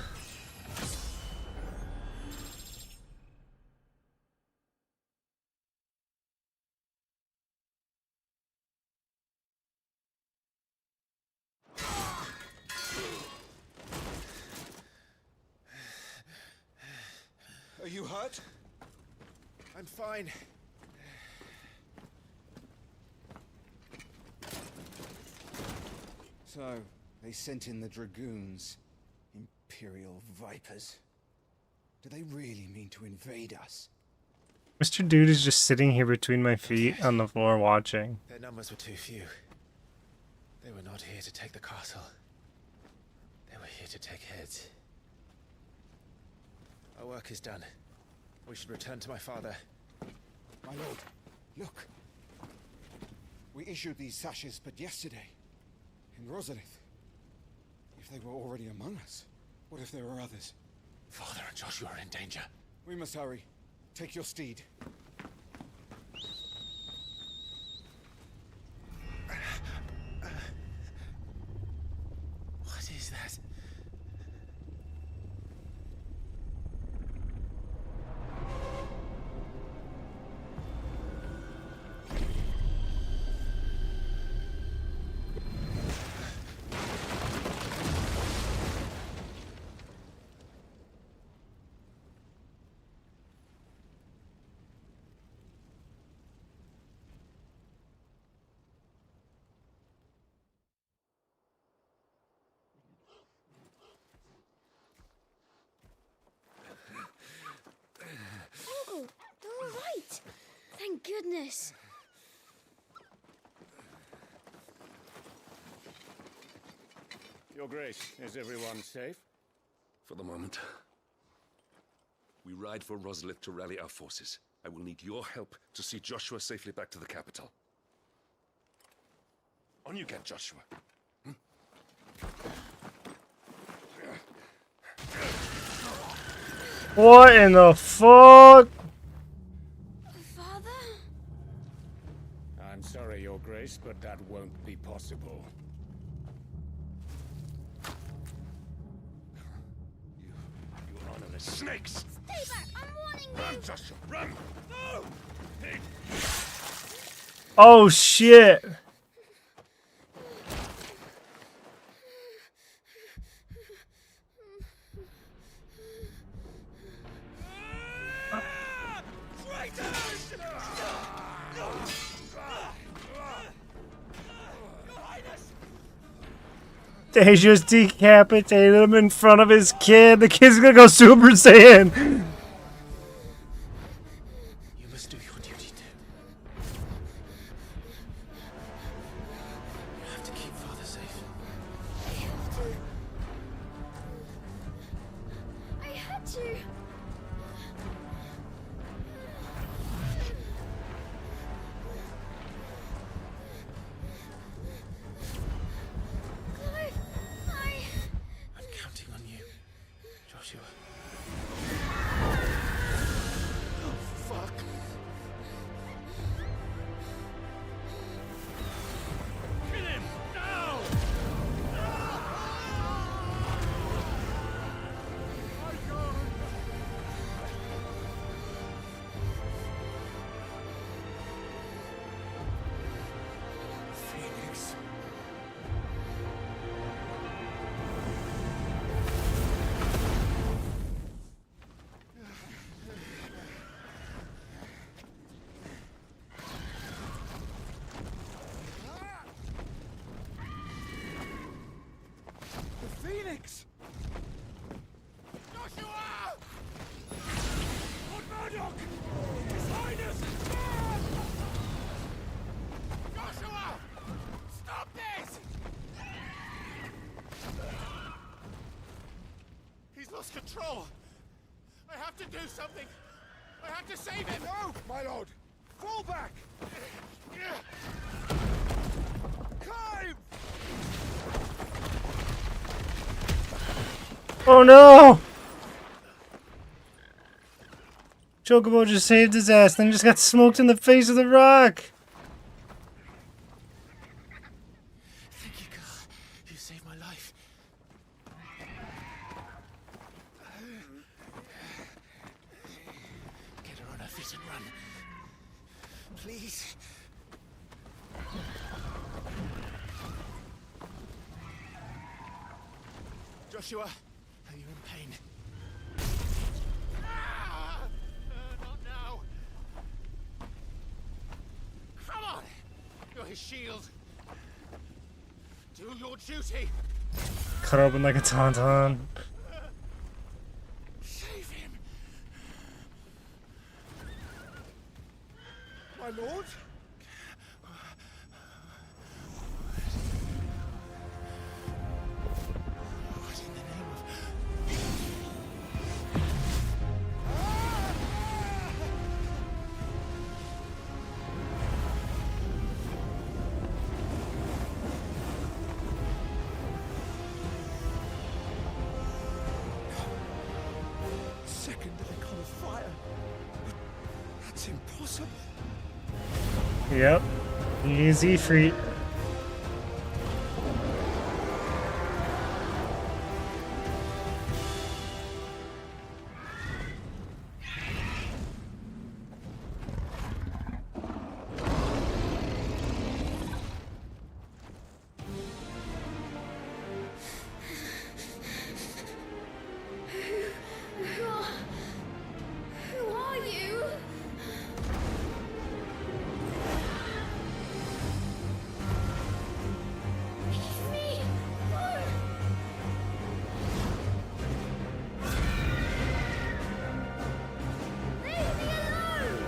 Are you hurt? I'm fine. So, they sent in the Dragoons. Imperial Vipers. Do they really mean to invade us? Mr. Dude is just sitting here between my feet on the floor watching. Their numbers were too few. They were not here to take the castle. They were here to take heads. Our work is done. We should return to my father. My lord, look. We issued these sashes but yesterday. In Rosalith. If they were already among us, what if there were others? Father and Joshua are in danger. We must hurry. Take your steed. What is that? Uncle, they're all right. Thank goodness. Your Grace, is everyone safe? For the moment. We ride for Rosalith to rally our forces. I will need your help to see Joshua safely back to the capital. On you get, Joshua. What in the fuck? Father? I'm sorry, Your Grace, but that won't be possible. You honorless snakes! Stay back! I'm warning you! Run, Joshua, run! No! Pig! Oh shit! They just decapitated him in front of his kid. The kid's gonna go Super Saiyan. You must do your duty too. You have to keep Father safe. I had to. control. I have to do something. I have to save him. No, my lord. Fall back. Climb. Oh no! Chocobo just saved his ass, then just got smoked in the face with a rock. Thank you, God. You saved my life. Get her on her feet and run. Please. Joshua, are you in pain? Not now. Come on! You're his shield. Do your duty. Cut open like a tauntaun. Save him. My lord? What in the name of... Second icon of fire. That's impossible. Yep. Easy free. Who are you? Leave me! No! Leave me alone!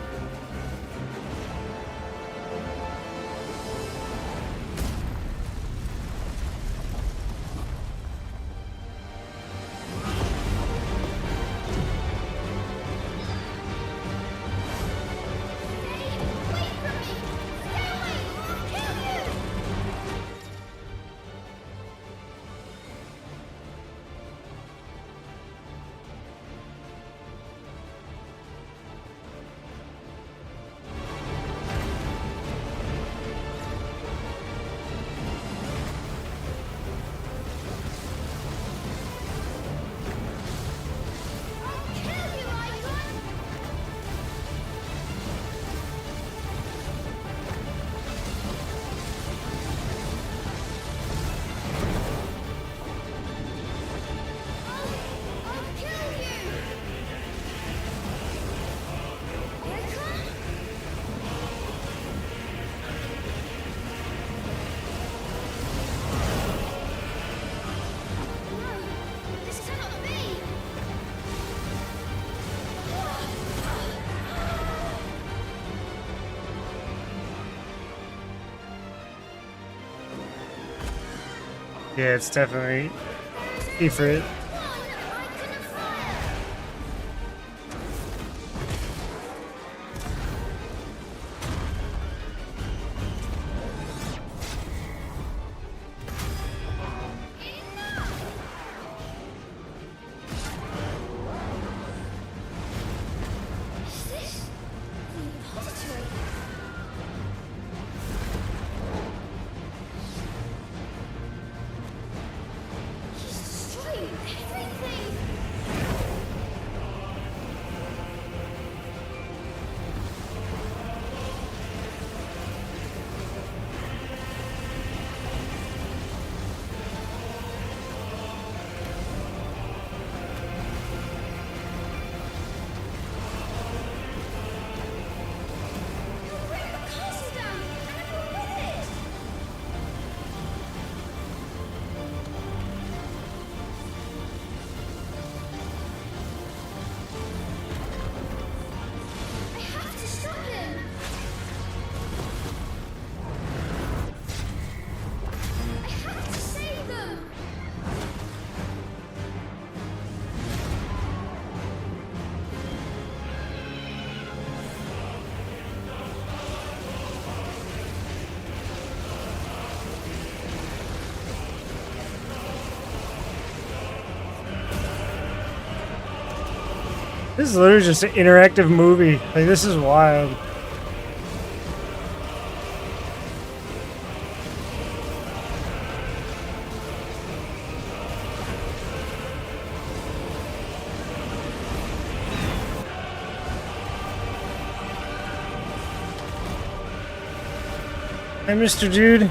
This cannot be! Yeah, it's definitely Ifrit. Is this the imposter? He's destroying This is literally just an interactive movie. Like, this is wild. Hey, Mr. Dude.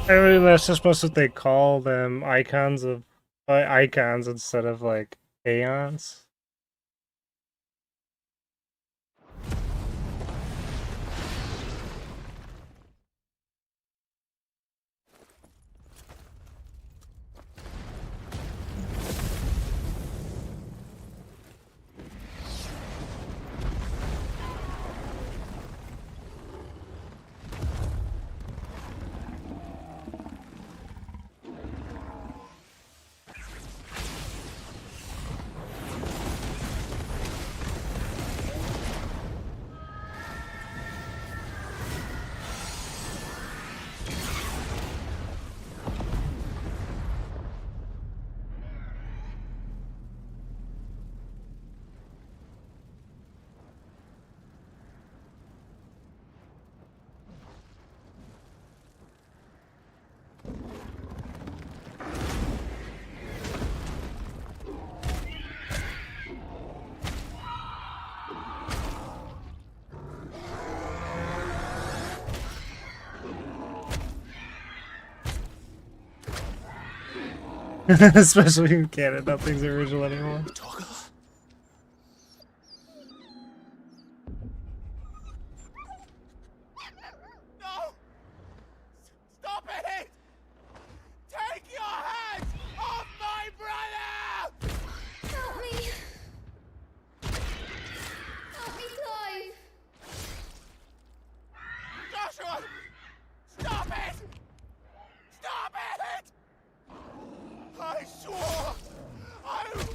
I mean, that's just what they call them, icons of icons instead of like aeons. Especially in Canada, nothing's original anymore. Stop it! Take your hands off my brother! Help me! Help me, Clive! Joshua! Stop it! Stop it! I swore I would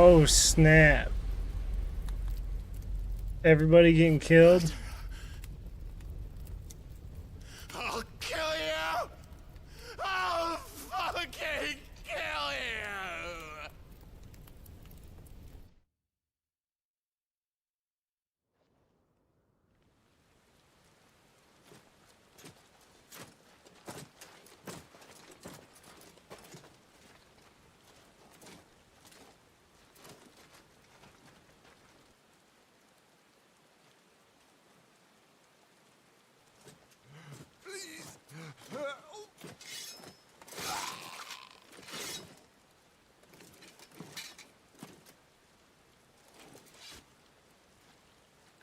Oh snap. Everybody getting killed? I'll kill you! I'll fucking kill you!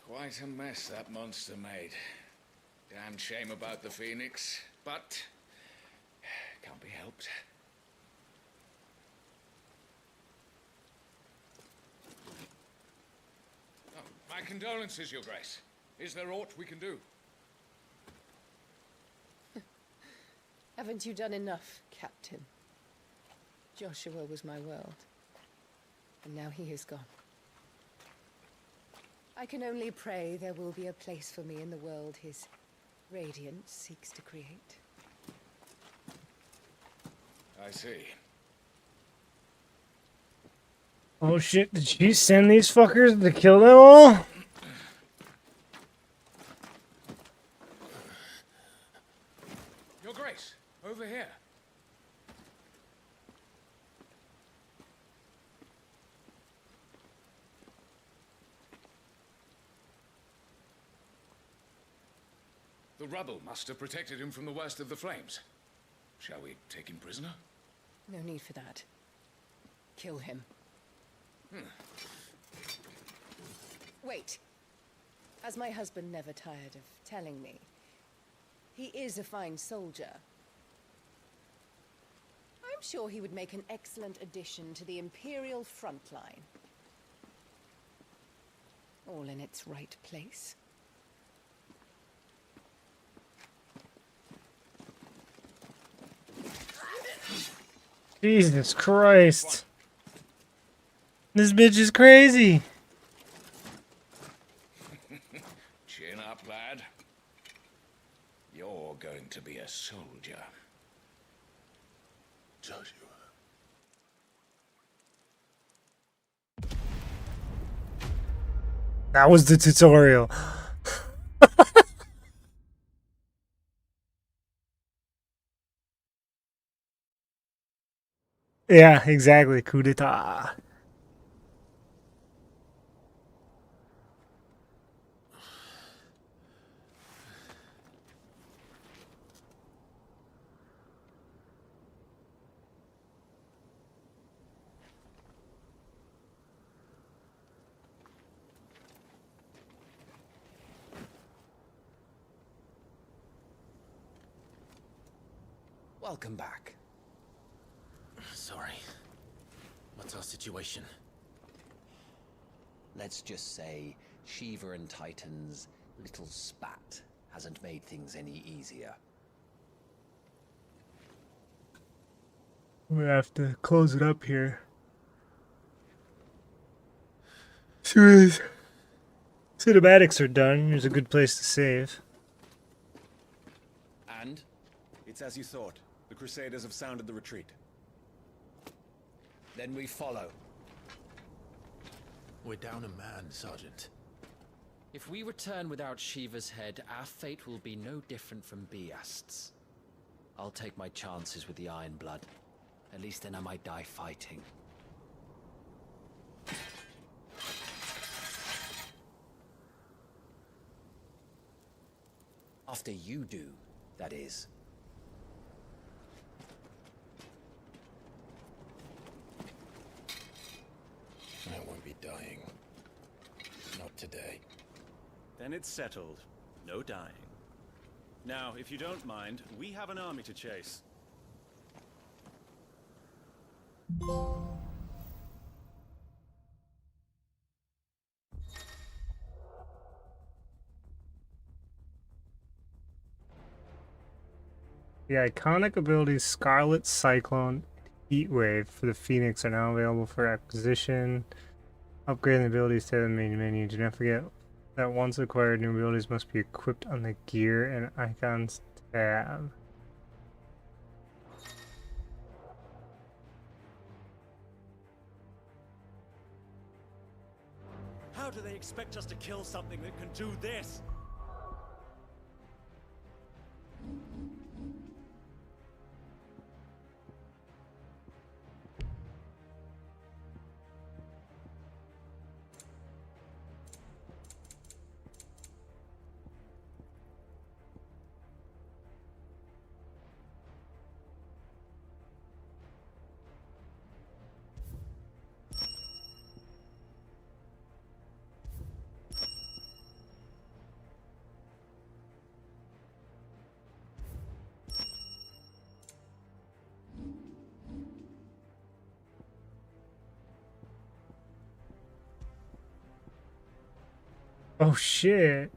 Quite a mess that monster made. Damn shame about the Phoenix, but can't be helped. Oh, my condolences, Your Grace. Is there aught we can do? Haven't you done enough, Captain? Joshua was my world, and now he is gone. I can only pray there will be a place for me in the world his radiance seeks to create. I see. Oh shit, did she send these fuckers to kill them all? Your Grace, over here. The rubble must have protected him from the worst of the flames. Shall we take him prisoner? No need for that. Kill him. Wait. As my husband never tired of telling me, he is a fine soldier. I'm sure he would make an excellent addition to the Imperial front line. All in its right place. Jesus Christ. This bitch is crazy. Chin up, lad. You're going to be a soldier. Joshua. That was the tutorial. Yeah, exactly. Coup d'etat. Welcome back. Sorry. What's our situation? Let's just say Shiva and Titan's little spat hasn't made things any easier. We have to close it up here. Soon as cinematics are done, here's a good place to save. And? It's as you thought. The Crusaders have sounded the retreat. Then we follow. We're down a man, Sergeant. If we return without Shiva's head, our fate will be no different from Biast's. I'll take my chances with the Iron Blood. At least then I might die fighting. After you do, that is. I won't be dying. Not today. Then it's settled. No dying. Now, if you don't mind, we have an army to chase. The iconic ability Scarlet Cyclone Heat Wave for the Phoenix are now available for acquisition. Upgrading the abilities to the main menu. Do not forget that once acquired, new abilities must be equipped on the Gear and Icons tab. How do they expect us to kill something that can do this? Oh shit.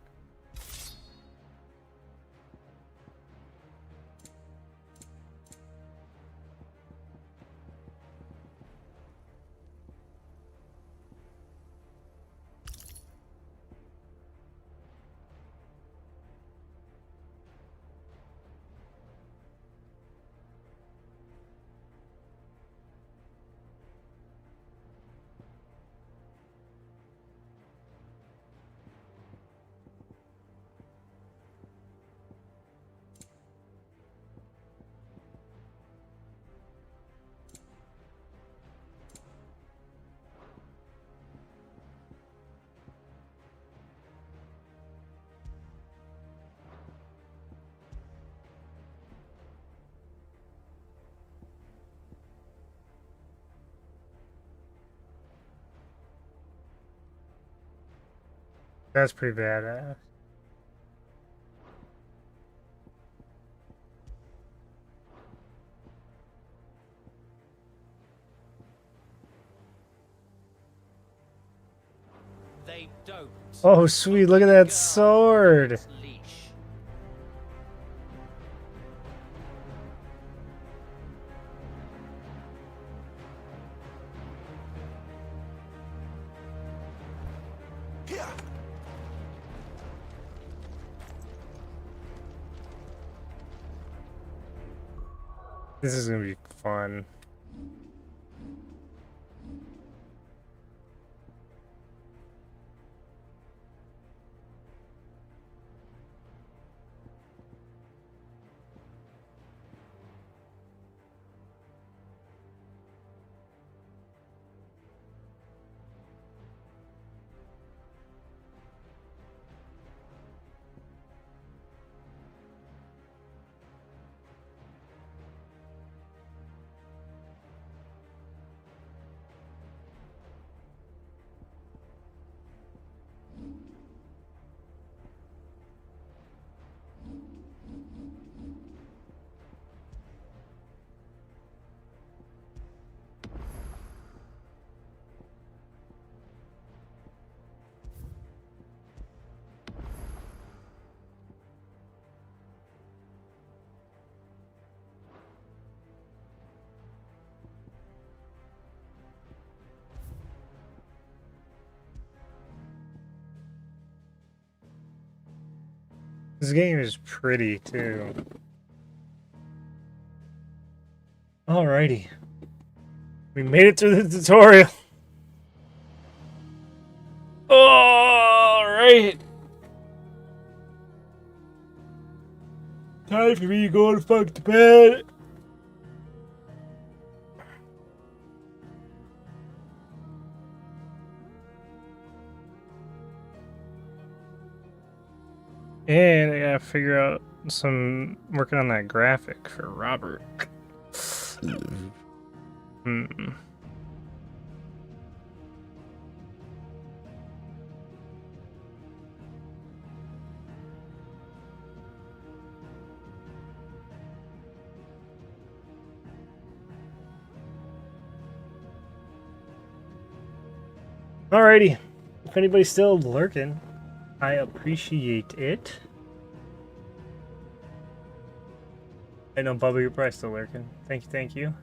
That's pretty badass. They don't. Oh sweet, look at that sword. This is gonna be fun. This game is pretty too. Alrighty. We made it through the tutorial. Alright. Time for me to go to fuck to bed. And I gotta figure out working on that graphic for Robert. Alrighty. If anybody's still lurking, I appreciate it. I know, Bubba, you're probably still lurking. Thank you, thank you.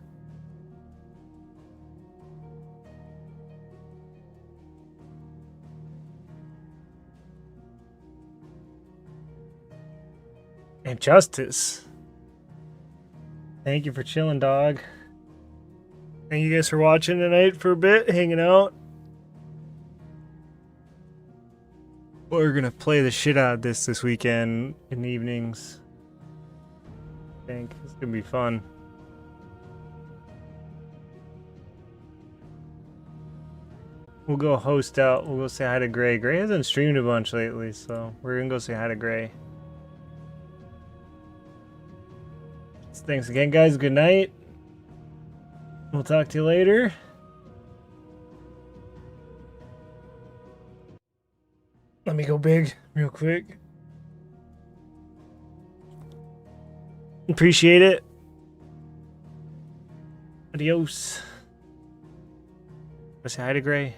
And Justice. Thank you for chilling, dog. Thank you guys for watching tonight for a bit, hanging out. We're gonna play the shit out of this weekend in the evenings. I think it's gonna be fun. We'll go host out. We'll go say hi to Gray. Gray hasn't streamed a bunch lately, so we're gonna go say hi to Gray. So thanks again, guys. Good night. We'll talk to you later. Let me go big real quick. Appreciate it. Adios. Say hi to Gray.